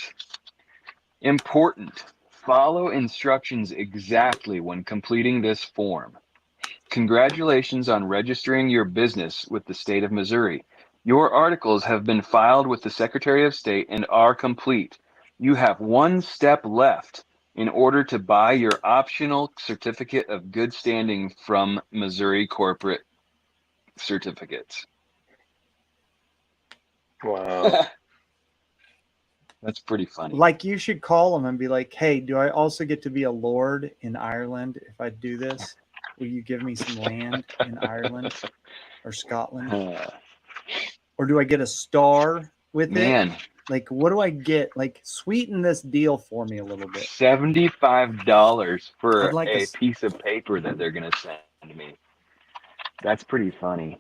Speaker 1: important, follow instructions exactly when completing this form. Congratulations on registering your business with the state of Missouri. Your articles have been filed with the Secretary of State and are complete. You have one step left in order to buy your optional certificate of good standing from Missouri Corporate Certificates.
Speaker 5: Wow.
Speaker 1: That's pretty funny.
Speaker 2: Like, you should call them and be like, hey, do I also get to be a lord in Ireland if I do this? Will you give me some land in Ireland or Scotland? Or do I get a star with it?
Speaker 1: Man,
Speaker 2: Like, what do I get? Like, sweeten this deal for me a little bit.
Speaker 1: $75 for
Speaker 2: I'd like
Speaker 1: a
Speaker 2: to
Speaker 1: piece of paper that they're going to send me. That's pretty funny.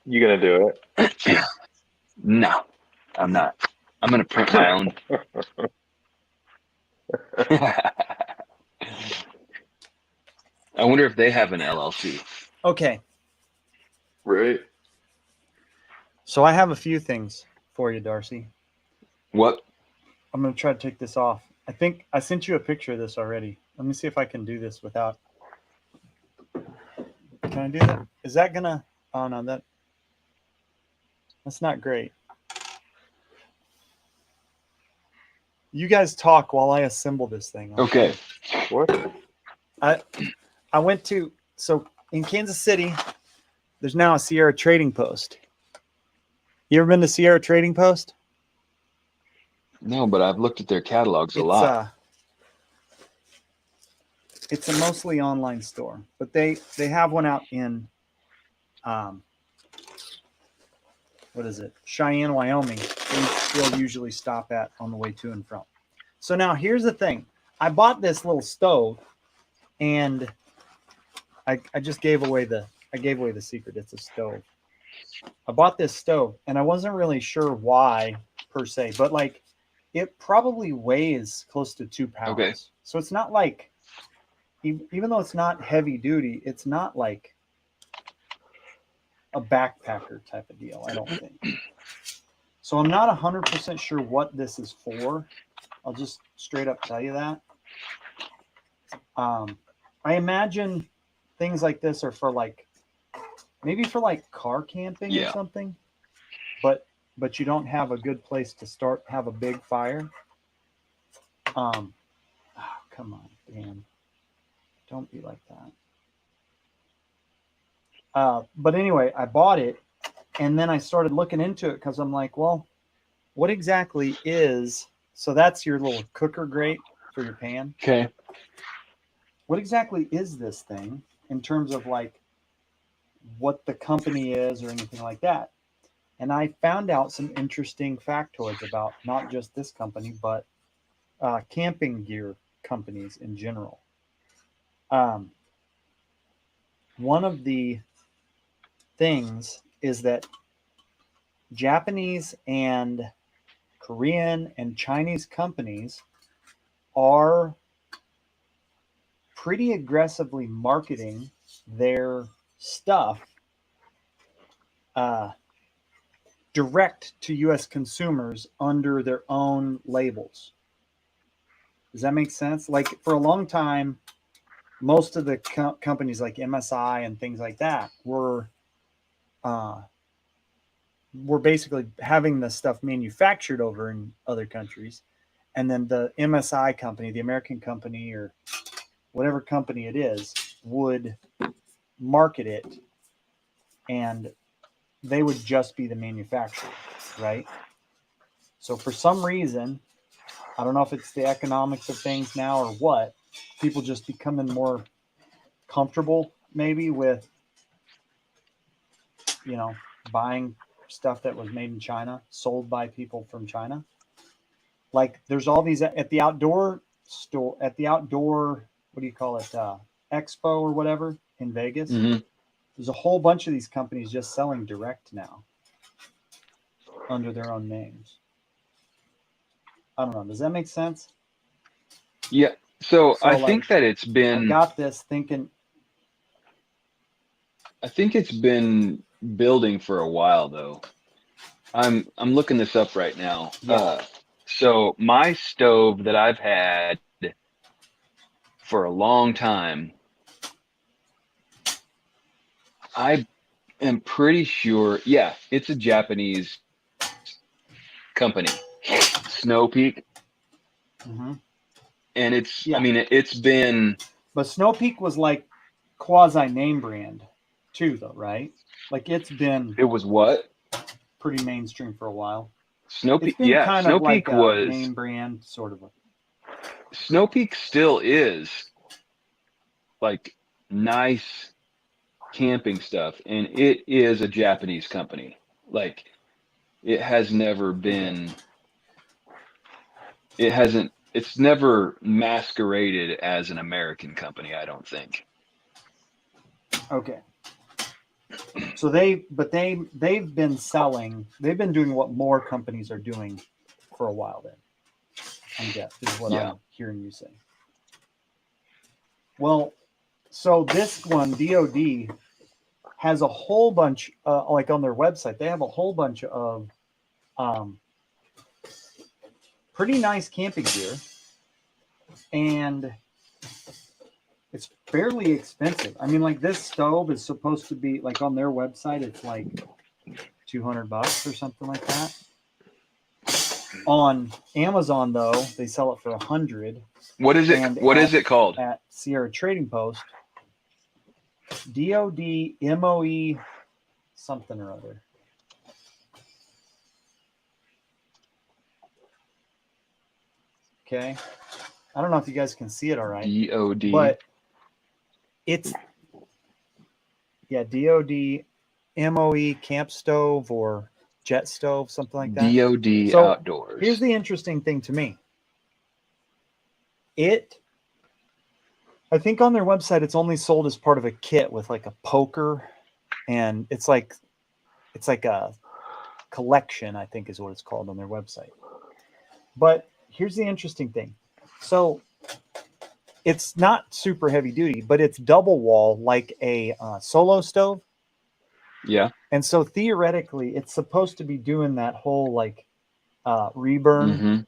Speaker 5: You gonna do it?
Speaker 1: No, I'm not. I'm going to print my own. I wonder if they have an LLC.
Speaker 2: Okay.
Speaker 5: Right.
Speaker 2: So I have a few things for you, Darcy.
Speaker 1: What?
Speaker 2: I'm going to try to take this off. I think I sent you a picture of this already. Let me see if I can do this without. Can I do that? Is that going to. Oh, no, that's not great. You guys talk while I assemble this thing.
Speaker 1: Okay.
Speaker 5: What?
Speaker 2: I went to, so in Kansas City, there's now a Sierra Trading Post. You ever been to Sierra Trading Post?
Speaker 1: No, but I've looked at their catalogs a lot.
Speaker 2: It's a mostly online store, but they have one out in, what is it? Cheyenne, Wyoming. They'll usually stop at on the way to and from. So now here's the thing. I bought this little stove, and I just gave away the secret. It's a stove. I bought this stove, and I wasn't really sure why per se, but like it probably weighs close to 2 pounds.
Speaker 1: Okay.
Speaker 2: So it's not like, even though it's not heavy duty, it's not like a backpacker type of deal, I don't think. So I'm not 100% sure what this is for. I'll just straight up tell you that. I imagine things like this are for like, maybe for like car camping or
Speaker 1: Yeah.
Speaker 2: something, but you don't have a good place to have a big fire. Oh, come on, Dan. Don't be like that. But anyway, I bought it, and then I started looking into it because I'm like, well, what exactly is, so that's your little cooker grate for your pan.
Speaker 1: Okay.
Speaker 2: What exactly is this thing in terms of like what the company is or anything like that. And I found out some interesting factoids about not just this company, but camping gear companies in general. One of the things is that Japanese and Korean and Chinese companies are pretty aggressively marketing their stuff direct to US consumers under their own labels. Does that make sense? Like for a long time, most of the companies like MSI and things like that were basically having the stuff manufactured over in other countries, and then the MSI company, the American company, or whatever company it is, would market it, and they would just be the manufacturer, right? So for some reason, I don't know if it's the economics of things now or what, people just becoming more comfortable maybe with, buying stuff that was made in China, sold by people from China. Like there's all these at the outdoor store, what do you call it? Expo or whatever in Vegas.
Speaker 1: Mhm.
Speaker 2: There's a whole bunch of these companies just selling direct now under their own names. I don't know. Does that make sense?
Speaker 1: Yeah. So I
Speaker 2: like,
Speaker 1: think that it's
Speaker 2: I
Speaker 1: been
Speaker 2: got this thinking.
Speaker 1: I think it's been building for a while though. I'm looking this up right now.
Speaker 2: Yeah.
Speaker 1: So my stove that I've had for a long time, I am pretty sure, yeah, it's a Japanese company, Snow Peak,
Speaker 2: Mm-hmm.
Speaker 1: and it's,
Speaker 2: Yeah.
Speaker 1: I mean, it's been,
Speaker 2: But Snow Peak was like quasi name brand too, though, right? Like it's been
Speaker 1: it was what?
Speaker 2: pretty mainstream for a while.
Speaker 1: Snow
Speaker 2: It's
Speaker 1: Peak,
Speaker 2: been
Speaker 1: yeah,
Speaker 2: kind
Speaker 1: Snow
Speaker 2: of like
Speaker 1: Peak
Speaker 2: a
Speaker 1: was,
Speaker 2: name brand sort of.
Speaker 1: Snow Peak still is like nice camping stuff, and it is a Japanese company. Like it has never been, it hasn't, it's never masqueraded as an American company, I don't think.
Speaker 2: Okay. So they've been selling. They've been doing what more companies are doing for a while. Then, I guess is what
Speaker 1: Yeah.
Speaker 2: I'm hearing you say. Well, so this one, DoD, has a whole bunch, like on their website, they have a whole bunch of pretty nice camping gear, and it's fairly expensive. I mean, like this stove is supposed to be like on their website, it's like $200 or something like that. On Amazon, though, they sell it for $100.
Speaker 1: What is it?
Speaker 2: And
Speaker 1: What is it called?
Speaker 2: At Sierra Trading Post, DoD MOE something or other. Okay, I don't know if you guys can see it all right,
Speaker 1: DOD.
Speaker 2: but it's DoD MOE camp stove or jet stove, something like that.
Speaker 1: DOD
Speaker 2: So,
Speaker 1: Outdoors.
Speaker 2: Here's the interesting thing to me. I think on their website it's only sold as part of a kit with like a poker, and it's like a collection, I think is what it's called on their website. But here's the interesting thing. So it's not super heavy duty, but it's double wall like a solo stove.
Speaker 1: Yeah.
Speaker 2: And so theoretically, it's supposed to be doing that whole like reburn
Speaker 1: Mm-hmm.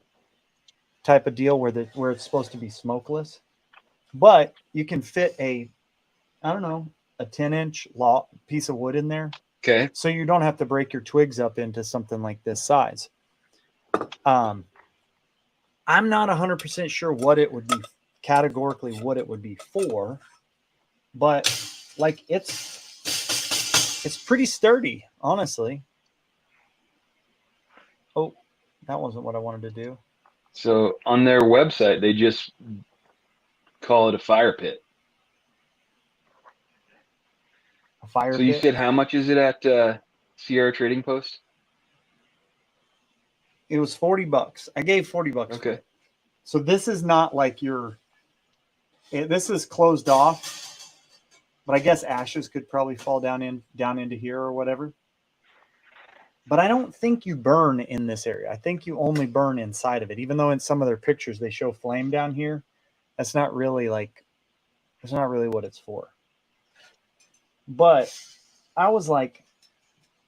Speaker 2: type of deal where it's supposed to be smokeless. But you can fit a 10-inch piece of wood in there.
Speaker 1: Okay.
Speaker 2: So you don't have to break your twigs up into something like this size. I'm not 100% sure what it would be categorically what it would be for, but like it's pretty sturdy, honestly. Oh, that wasn't what I wanted to do.
Speaker 1: So on their website, they just call it a fire pit.
Speaker 2: A fire
Speaker 1: So you
Speaker 2: pit.
Speaker 1: said how much is it at Sierra Trading Post?
Speaker 2: It was $40. I gave $40 for
Speaker 1: Okay.
Speaker 2: it. So this is not like this is closed off, but I guess ashes could probably fall down into here or whatever. But I don't think you burn in this area. I think you only burn inside of it. Even though in some of their pictures they show flame down here, that's not really what it's for. But I was like,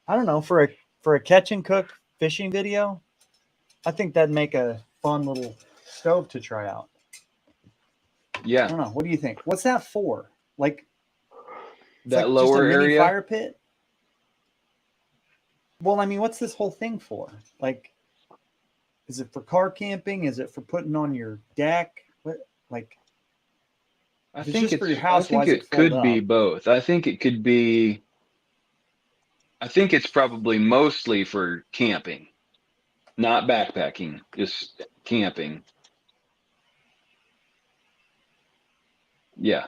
Speaker 2: I don't know, for a catch and cook fishing video, I think that'd make a fun little stove to try out. I
Speaker 1: Yeah,
Speaker 2: don't know. What do you think? What's that for? Like, it's
Speaker 1: that
Speaker 2: like
Speaker 1: lower
Speaker 2: just a mini
Speaker 1: area.
Speaker 2: fire pit? Well, I mean, what's this whole thing for? Like, is it for car camping? Is it for putting on your deck? What, like,
Speaker 1: I
Speaker 2: if it's
Speaker 1: think
Speaker 2: just
Speaker 1: it's.
Speaker 2: for your
Speaker 1: I
Speaker 2: house, why
Speaker 1: think
Speaker 2: is it
Speaker 1: it could
Speaker 2: fold
Speaker 1: be
Speaker 2: up?
Speaker 1: both. I think it could be. I think it's probably mostly for camping, not backpacking, just camping. Yeah,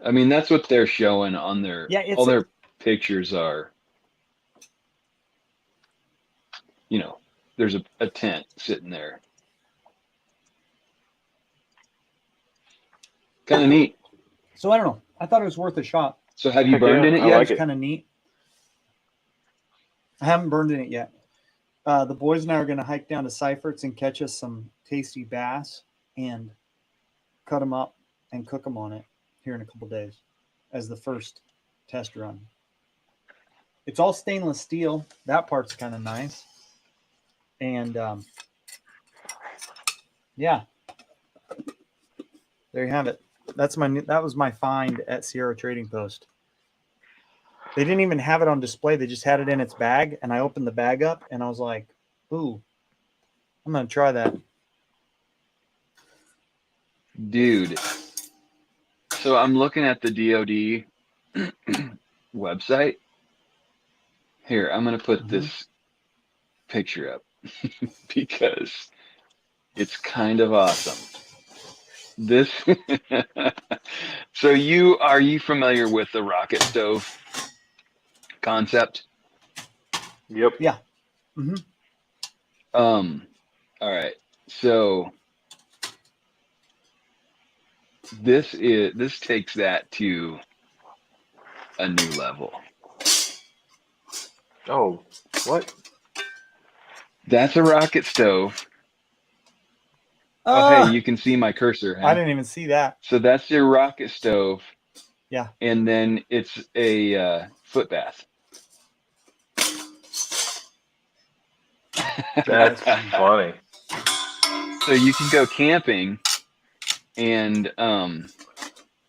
Speaker 1: I mean that's what they're showing on their.
Speaker 2: Yeah,
Speaker 1: All their pictures are. There's a tent sitting there. Kind of neat.
Speaker 2: so I don't know. I thought it was worth a shot.
Speaker 1: So have you
Speaker 5: Heck
Speaker 1: burned
Speaker 5: yeah,
Speaker 1: in it
Speaker 5: I
Speaker 1: yet?
Speaker 5: like
Speaker 2: It's
Speaker 5: it.
Speaker 2: kind of neat. I haven't burned in it yet. The boys and I are going to hike down to Seifert's and catch us some tasty bass and cut them up and cook them on it here in a couple days as the first test run. It's all stainless steel. That part's kind of nice. And yeah, there you have it. That was my find at Sierra Trading Post. They didn't even have it on display. They just had it in its bag, and I opened the bag up, and I was like, "Ooh, I'm gonna try that."
Speaker 1: Dude, so I'm looking at the DoD website. Here, I'm gonna put this picture up because it's kind of awesome. This. So are you familiar with the rocket stove concept?
Speaker 5: Yep.
Speaker 2: Yeah. Mm-hmm.
Speaker 1: All right. So this takes that to a new level.
Speaker 5: Oh, what?
Speaker 1: That's a rocket stove. Oh,
Speaker 2: Ah,
Speaker 1: hey, you can see my cursor, huh?
Speaker 2: I didn't even see that.
Speaker 1: So that's your rocket stove.
Speaker 2: Yeah.
Speaker 1: And then it's a foot bath.
Speaker 5: That's funny.
Speaker 1: So you can go camping and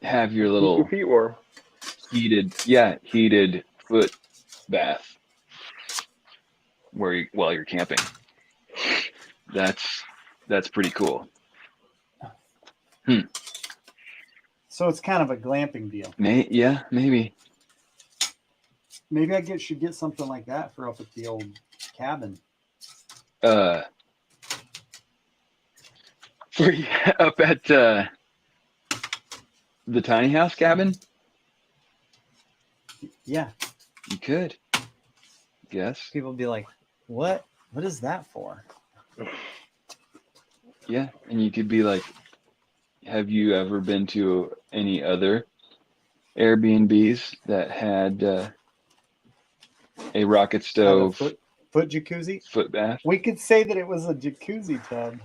Speaker 1: have your
Speaker 5: Keep
Speaker 1: little
Speaker 5: your feet warm.
Speaker 1: heated foot bath while you're camping. That's pretty cool.
Speaker 2: So it's kind of a glamping deal.
Speaker 1: Yeah, maybe.
Speaker 2: Maybe I should get something like that for up at the old cabin.
Speaker 1: For up at the tiny house cabin,
Speaker 2: Yeah,
Speaker 1: you could. Guess.
Speaker 2: people would be like, "What? What is that for?"
Speaker 1: Yeah, and you could be like, have you ever been to any other Airbnbs that had a rocket
Speaker 2: Had a
Speaker 1: stove
Speaker 2: foot jacuzzi.
Speaker 1: foot bath?
Speaker 2: We could say that it was a jacuzzi tub.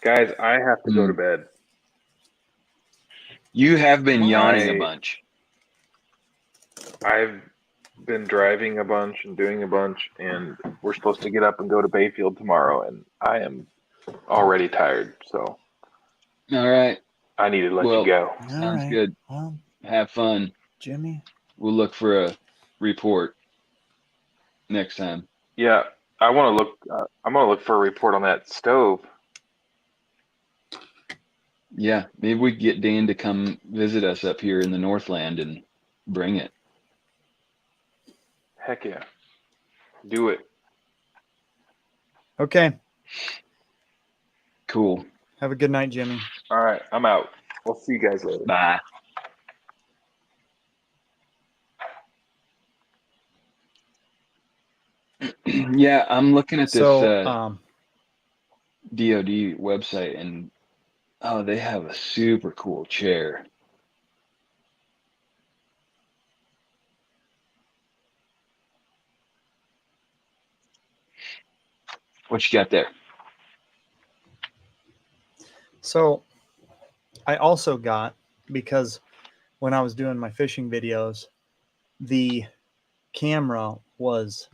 Speaker 5: Guys, I have to go to bed.
Speaker 1: You have been yawning a
Speaker 5: I-
Speaker 1: bunch.
Speaker 5: I've been driving a bunch and doing a bunch, and we're supposed to get up and go to Bayfield tomorrow, and I am already tired, so
Speaker 1: All right.
Speaker 5: I need to let
Speaker 1: Well,
Speaker 5: you go.
Speaker 2: All
Speaker 1: Sounds
Speaker 2: right.
Speaker 1: good.
Speaker 2: Well,
Speaker 1: Have fun.
Speaker 2: Jimmy.
Speaker 1: We'll look for a report next time.
Speaker 5: Yeah, I want to look. I'm gonna look for a report on that stove.
Speaker 1: Yeah, maybe we get Dan to come visit us up here in the Northland and bring it.
Speaker 5: Heck yeah, do it.
Speaker 2: Okay.
Speaker 1: Cool.
Speaker 2: Have a good night, Jimmy.
Speaker 5: All right, I'm out. We'll see you guys later.
Speaker 1: Bye. Yeah, I'm looking at this
Speaker 2: So,
Speaker 1: DoD website, and oh, they have a super cool chair. What you got there?
Speaker 2: so I also got, because when I was doing my fishing videos, the camera was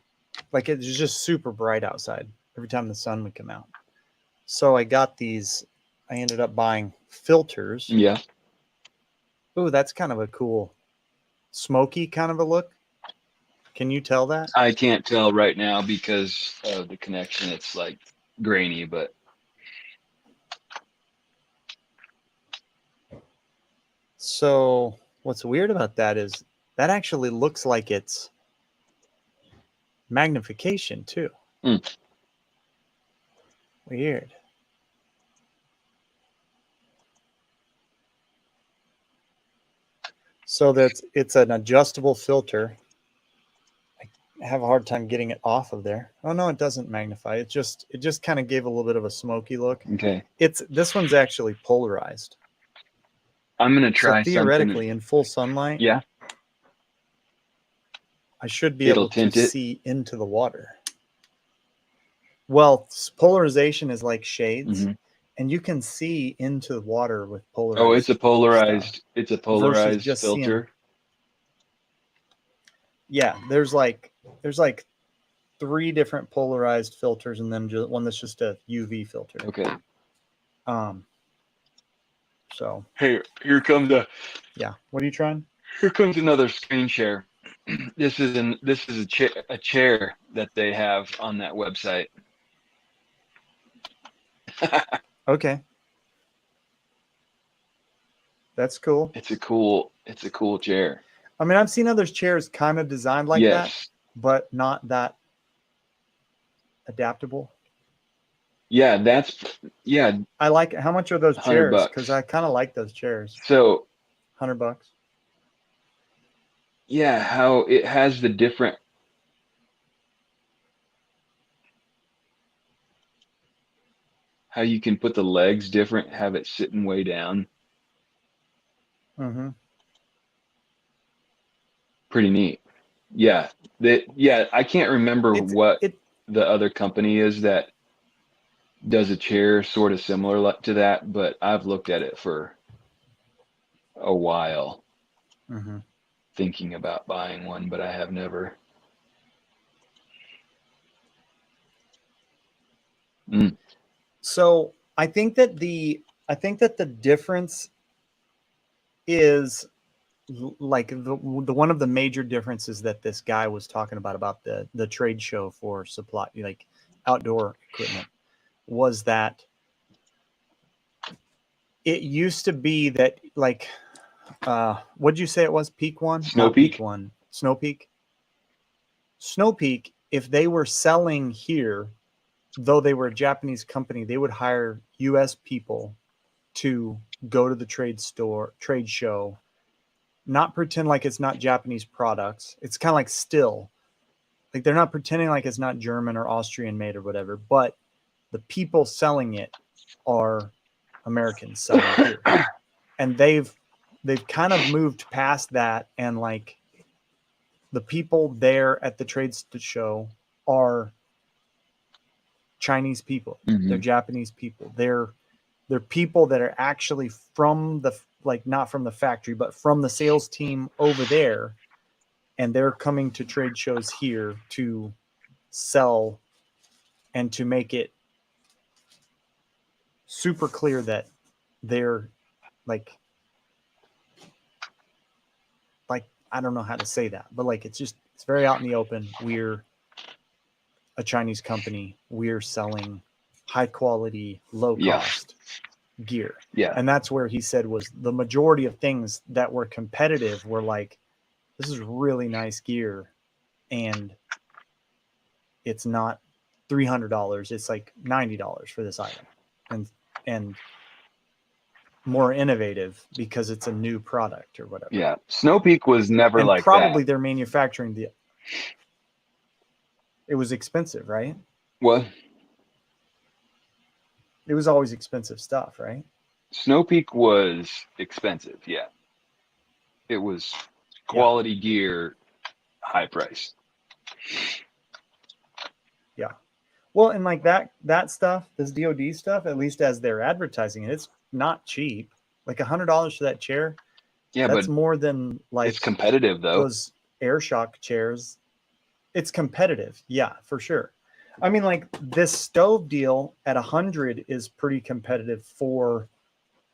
Speaker 2: like, it was just super bright outside every time the sun would come out. So I got these, I ended up buying filters.
Speaker 1: Yeah.
Speaker 2: Ooh, that's kind of a cool smoky kind of a look. Can you tell that?
Speaker 1: I can't tell right now because of the connection. It's like grainy, but
Speaker 2: So what's weird about that is that actually looks like it's magnification too.
Speaker 1: Mm.
Speaker 2: Weird. So it's an adjustable filter. I have a hard time getting it off of there. Oh no, it doesn't magnify. It just kind of gave a little bit of a smoky look.
Speaker 1: okay.
Speaker 2: This one's actually polarized.
Speaker 1: I'm gonna
Speaker 2: So
Speaker 1: try
Speaker 2: theoretically,
Speaker 1: something.
Speaker 2: in full sunlight,
Speaker 1: Yeah,
Speaker 2: I should be
Speaker 1: it'll
Speaker 2: able to
Speaker 1: tint it.
Speaker 2: see into the water. Well, polarization is like shades,
Speaker 1: Mhm.
Speaker 2: and you can see into the water with polarized.
Speaker 1: Oh, it's a
Speaker 2: stuff
Speaker 1: polarized. It's a
Speaker 2: versus
Speaker 1: polarized
Speaker 2: just seeing.
Speaker 1: filter.
Speaker 2: Yeah, there's like 3 different polarized filters, and then one that's just a UV filter.
Speaker 1: Okay.
Speaker 2: So
Speaker 1: Here comes
Speaker 2: yeah, what are you trying?
Speaker 1: here comes another screen share. This is a chair that they have on that website.
Speaker 2: Okay, that's cool.
Speaker 1: It's a cool chair.
Speaker 2: I mean, I've seen other chairs kind of designed like that,
Speaker 1: Yes.
Speaker 2: but not that adaptable.
Speaker 1: Yeah, yeah,
Speaker 2: I like. How much are those chairs?
Speaker 1: $100.
Speaker 2: Because I kind of like those chairs.
Speaker 1: So
Speaker 2: $100.
Speaker 1: yeah, how it has the different how you can put the legs different, have it sitting way down.
Speaker 2: Mm-hmm.
Speaker 1: Pretty neat. Yeah. I can't remember what the other company is that does a chair sort of similar to that, but I've looked at it for a while
Speaker 2: Mm-hmm.
Speaker 1: thinking about buying one, but I have never.
Speaker 2: So I think that the difference is like the one of the major differences that this guy was talking about the trade show for supply, like outdoor equipment, was that it used to be that like what'd you say it was? Peak One? Not
Speaker 1: Peak
Speaker 2: One. Snow Peak. Snow Peak, if they were selling here, though they were a Japanese company, they would hire US people to go to the trade show, not pretend like it's not Japanese products. It's kind of like still, like they're not pretending like it's not German or Austrian made or whatever, but the people selling it are Americans selling it here. And they've kind of moved past that, and like the people there at the trade show are Chinese people.
Speaker 1: Mm-hmm.
Speaker 2: They're Japanese people. They're people that are actually from the, like, not from the factory, but from the sales team over there, and they're coming to trade shows here to sell and to make it super clear that they're like I don't know how to say that, but like it's very out in the open. We're a Chinese company. We're selling high quality, low cost gear.
Speaker 1: Yeah.
Speaker 2: And that's where he said was the majority of things that were competitive were like, this is really nice gear, and it's not $300. It's like $90 for this item, and more innovative because it's a new product or whatever.
Speaker 1: Yeah. Snow Peak was never
Speaker 2: and
Speaker 1: like
Speaker 2: probably
Speaker 1: that.
Speaker 2: they're manufacturing It was expensive, right?
Speaker 1: Well,
Speaker 2: It was always expensive stuff, right?
Speaker 1: Snow Peak was expensive. Yeah. It was quality gear, high price.
Speaker 2: Yeah. Well, and like that stuff, this DoD stuff, at least as they're advertising it, it's not cheap. Like $100 for that chair,
Speaker 1: Yeah,
Speaker 2: that's
Speaker 1: but
Speaker 2: more than like
Speaker 1: it's competitive though.
Speaker 2: those air shock chairs. It's competitive, yeah, for sure. I mean, like this stove deal at 100 is pretty competitive for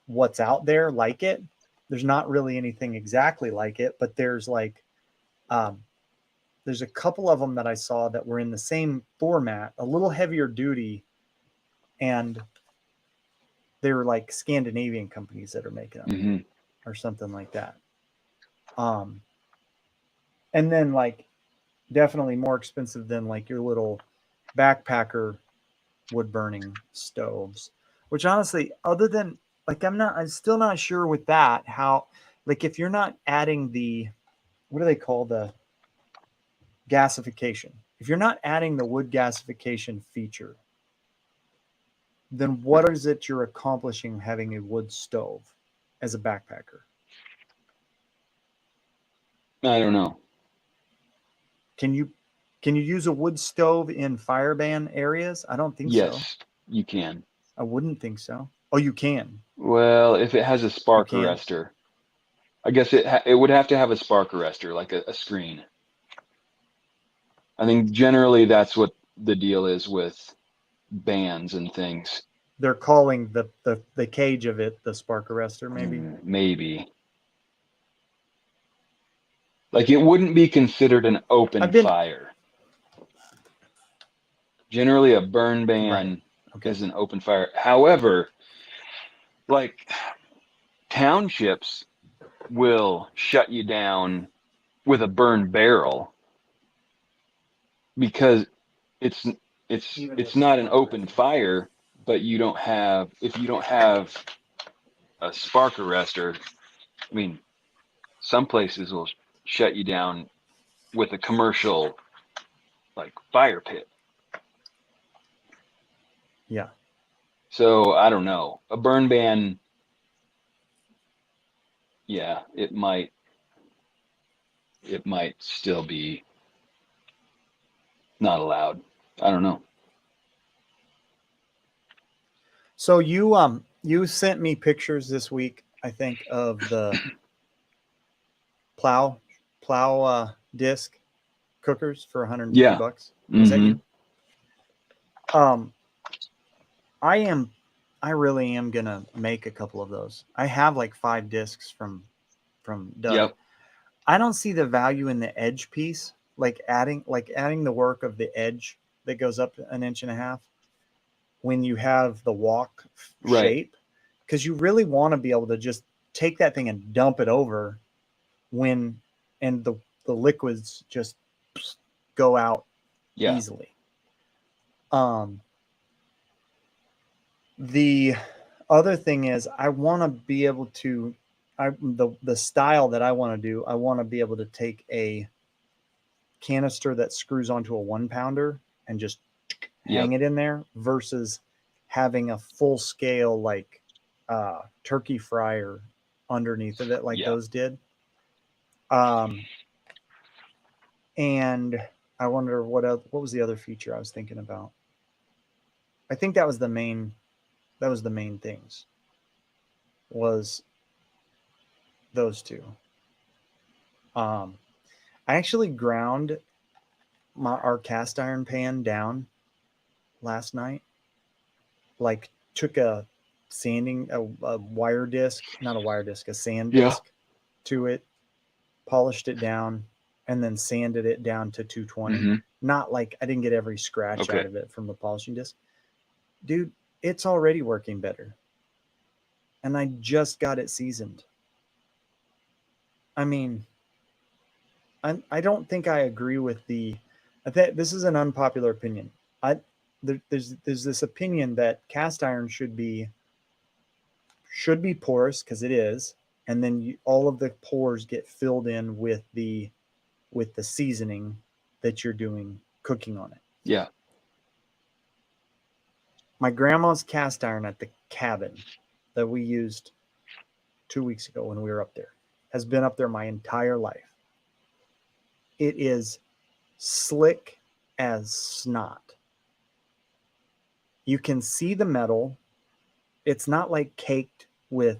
Speaker 2: what's out there like it. There's not really anything exactly like it, but there's like there's a couple of them that I saw that were in the same format, a little heavier duty, and they were like Scandinavian companies that are making them
Speaker 1: Hmm.
Speaker 2: or something like that. And then like definitely more expensive than like your little backpacker wood burning stoves, which honestly, other than like, I'm still not sure with that how, like, if you're not adding the, what do they call the gasification? If you're not adding the wood gasification feature, then what is it you're accomplishing having a wood stove as a backpacker?
Speaker 1: I don't know.
Speaker 2: Can you use a wood stove in fire ban areas? I don't think so.
Speaker 1: Yes, you can.
Speaker 2: I wouldn't think so. Oh, you can.
Speaker 1: Well, if it has a spark
Speaker 2: You can?
Speaker 1: arrestor, I guess it would have to have a spark arrestor, like a screen. I think generally that's what the deal is with bands and things.
Speaker 2: They're calling the cage of it the spark arrestor, maybe.
Speaker 1: Maybe. Like it wouldn't be considered an open fire. Generally, a burn ban is an open fire. However, like townships will shut you down with a burn barrel because it's not an open fire, but you don't have if you don't have a spark arrestor. I mean, some places will shut you down with a commercial like fire pit.
Speaker 2: Yeah.
Speaker 1: So I don't know. A burn ban, yeah, it might still be not allowed. I don't know.
Speaker 2: So you sent me pictures this week, I think, of the plow disc cookers for $150. Was that you? I really am gonna make a couple of those. I have like 5 discs from Doug.
Speaker 1: Yep.
Speaker 2: I don't see the value in the edge piece, like adding the work of the edge that goes up 1.5 inches when you have the wok shape, because you really want to be able to just take that thing and dump it over and the liquids just go out easily. The other thing is I want to be able to the style that I want to do, I want to be able to take a canister that screws onto a 1-pounder and just hang it in there versus having a full scale like turkey fryer underneath of it like those did. And I wonder what was the other feature I was thinking about. I think that was the main things was those two. I actually ground our cast iron pan down last night. Like took a wire disc, not a wire disc, a sand disc to it, polished it down, and then sanded it down to 220. Not like I didn't get every scratch out of it from the polishing disc. Dude, it's already working better. And I just got it seasoned. I mean, I don't think I agree with I think this is an unpopular opinion. There's this opinion that cast iron should be porous because it is, and then all of the pores get filled in with the seasoning that you're doing cooking on it.
Speaker 1: Yeah.
Speaker 2: My grandma's cast iron at the cabin that we used 2 weeks ago when we were up there has been up there my entire life. It is slick as snot. You can see the metal. It's not like caked with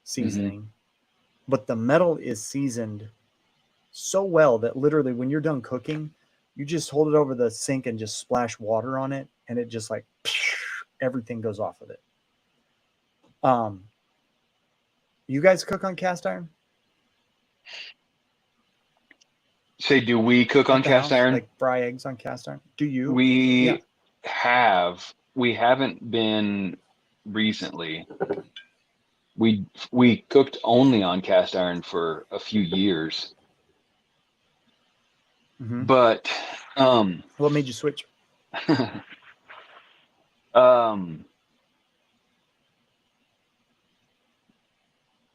Speaker 2: seasoning, but the metal is seasoned so well that literally when you're done cooking, you just hold it over the sink and just splash water on it, and it just like everything goes off of it. You guys cook on cast iron?
Speaker 1: Say, do we cook on
Speaker 2: At the
Speaker 1: cast
Speaker 2: house?
Speaker 1: iron?
Speaker 2: Like fry eggs on cast iron? Do you?
Speaker 1: We
Speaker 2: Yeah.
Speaker 1: have. We haven't been recently. We cooked only on cast iron for a few years,
Speaker 2: Mhm.
Speaker 1: but
Speaker 2: What made you switch?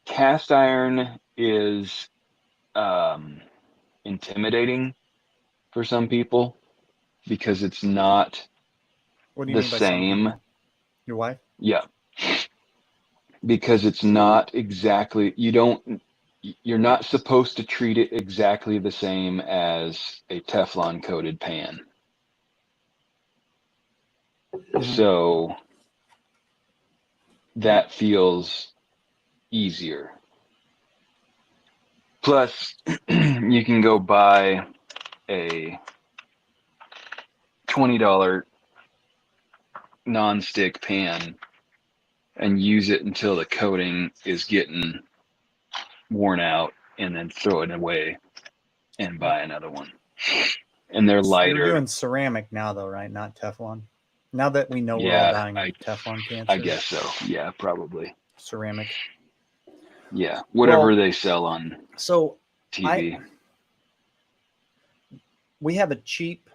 Speaker 1: cast iron is intimidating for some people because it's not
Speaker 2: What do you
Speaker 1: the
Speaker 2: mean by some
Speaker 1: same.
Speaker 2: people? Your wife?
Speaker 1: Yeah, because it's not exactly, you're not supposed to treat it exactly the same as a Teflon coated pan. So that feels easier. Plus, you can go buy a $20 non-stick pan and use it until the coating is getting worn out, and then throw it away and buy another one. And they're
Speaker 2: You're
Speaker 1: lighter.
Speaker 2: doing ceramic now, though, right? Not Teflon. Now that we know we're all
Speaker 1: Yeah,
Speaker 2: dying of Teflon cancer.
Speaker 1: I guess so. Yeah, probably.
Speaker 2: Ceramic.
Speaker 1: Yeah, whatever
Speaker 2: Well,
Speaker 1: they sell on
Speaker 2: So
Speaker 1: TV.
Speaker 2: we have a cheap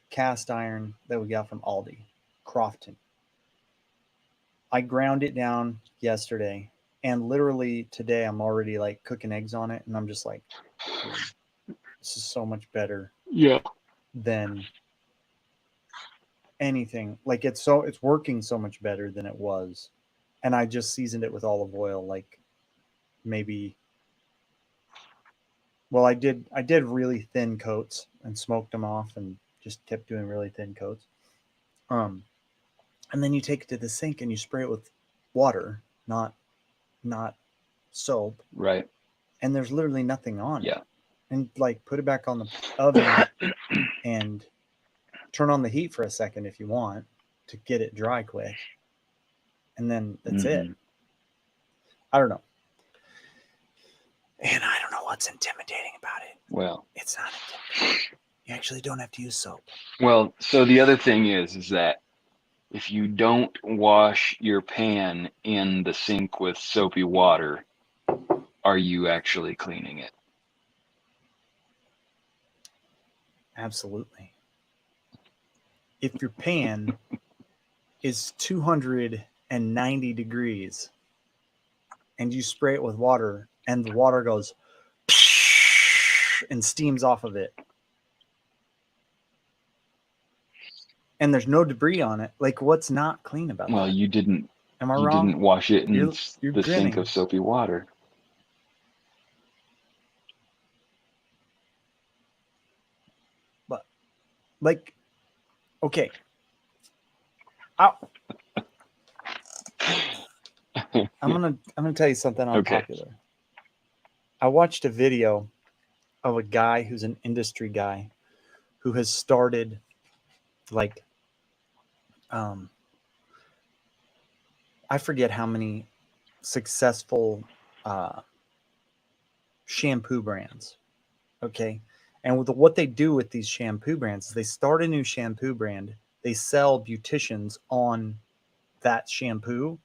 Speaker 2: cast iron that we got from Aldi, Crofton. I ground it down yesterday, and literally today I'm already like cooking eggs on it, and I'm just like, dude, this is so much better
Speaker 1: Yeah.
Speaker 2: than anything. Like it's working so much better than it was, and I just seasoned it with olive oil, like maybe. Well, I did really thin coats and smoked them off, and just kept doing really thin coats. And then you take it to the sink and you spray it with water, not soap,
Speaker 1: Right.
Speaker 2: and there's literally nothing on
Speaker 1: Yeah.
Speaker 2: it. And like put it back on the oven and turn on the heat for a second if you want to get it dry quick. And then that's it.
Speaker 1: Mhm.
Speaker 2: I don't know. And I don't know what's intimidating about it.
Speaker 1: Well,
Speaker 2: It's not intimidating. You actually don't have to use soap.
Speaker 1: well, so the other thing is that if you don't wash your pan in the sink with soapy water, are you actually cleaning it?
Speaker 2: Absolutely. If your pan is 290 degrees and you spray it with water and the water goes and steams off of it, and there's no debris on it, like what's not clean about
Speaker 1: Well,
Speaker 2: that?
Speaker 1: you didn't
Speaker 2: Am I wrong?
Speaker 1: didn't wash it in
Speaker 2: You're
Speaker 1: the sink
Speaker 2: grinning.
Speaker 1: of soapy water.
Speaker 2: But like, okay. I'm gonna tell you something
Speaker 1: Okay.
Speaker 2: unpopular. I watched a video of a guy who's an industry guy who has started like I forget how many successful shampoo brands. Okay. And with what they do with these shampoo brands is they start a new shampoo brand, they sell beauticians on that shampoo,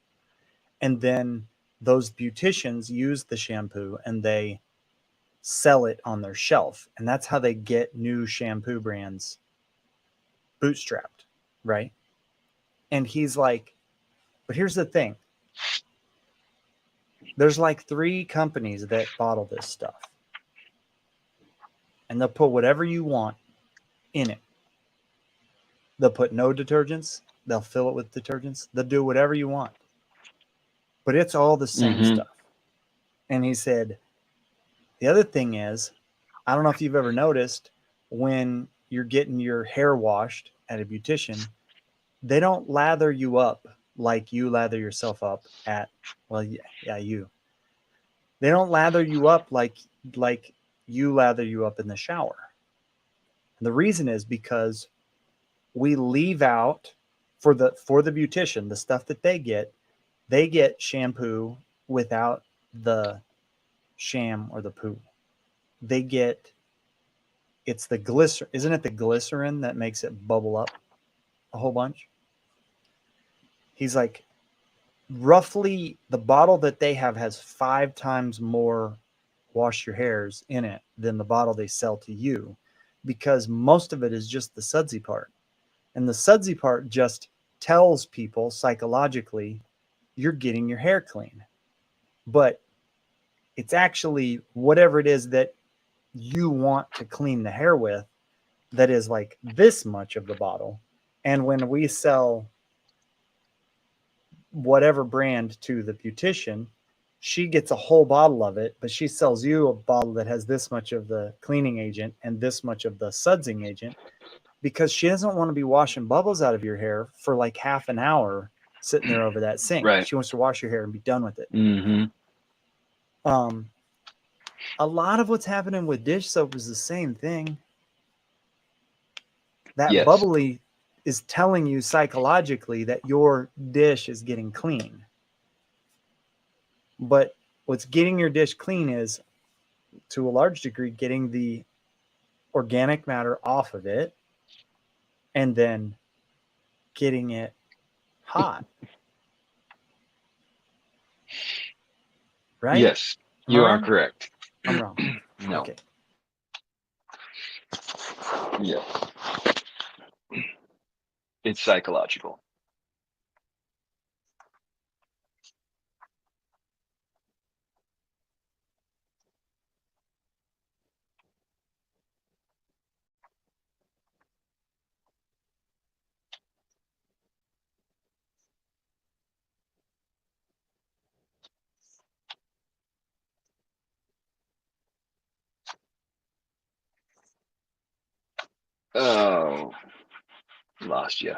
Speaker 2: and then those beauticians use the shampoo and they sell it on their shelf. And that's how they get new shampoo brands bootstrapped, right? And he's like, but here's the thing. There's like 3 companies that bottle this stuff. And they'll put whatever you want in it. They'll put no detergents. They'll fill it with detergents. They'll do whatever you want. But it's all the same
Speaker 1: Mhm.
Speaker 2: stuff. And he said, the other thing is, I don't know if you've ever noticed when you're getting your hair washed at a beautician, they don't lather you up like you lather yourself up at, well, yeah, you. They don't lather you up like you lather you up in the shower. And the reason is because we leave out for the beautician, the stuff that they get shampoo without the sham or the poo. They get, it's the glycerin, isn't it the glycerin that makes it bubble up a whole bunch? He's like, roughly the bottle that they have has 5 times more wash your hairs in it than the bottle they sell to you, because most of it is just the sudsy part. And the sudsy part just tells people psychologically you're getting your hair clean. But it's actually whatever it is that you want to clean the hair with that is like this much of the bottle. And when we sell whatever brand to the beautician, she gets a whole bottle of it, but she sells you a bottle that has this much of the cleaning agent and this much of the sudsing agent, because she doesn't want to be washing bubbles out of your hair for like half an hour sitting there over that sink.
Speaker 1: Right.
Speaker 2: She wants to wash your hair and be done with it.
Speaker 1: Mhm.
Speaker 2: A lot of what's happening with dish soap is the same thing. That
Speaker 1: Yes.
Speaker 2: bubbly is telling you psychologically that your dish is getting clean. But what's getting your dish clean is, to a large degree, getting the organic matter off of it and then getting it hot. Right?
Speaker 1: Yes.
Speaker 2: Am I
Speaker 1: You are
Speaker 2: wrong?
Speaker 1: correct.
Speaker 2: I'm wrong.
Speaker 1: No.
Speaker 2: Okay.
Speaker 1: Yeah. It's psychological. Oh, lost you.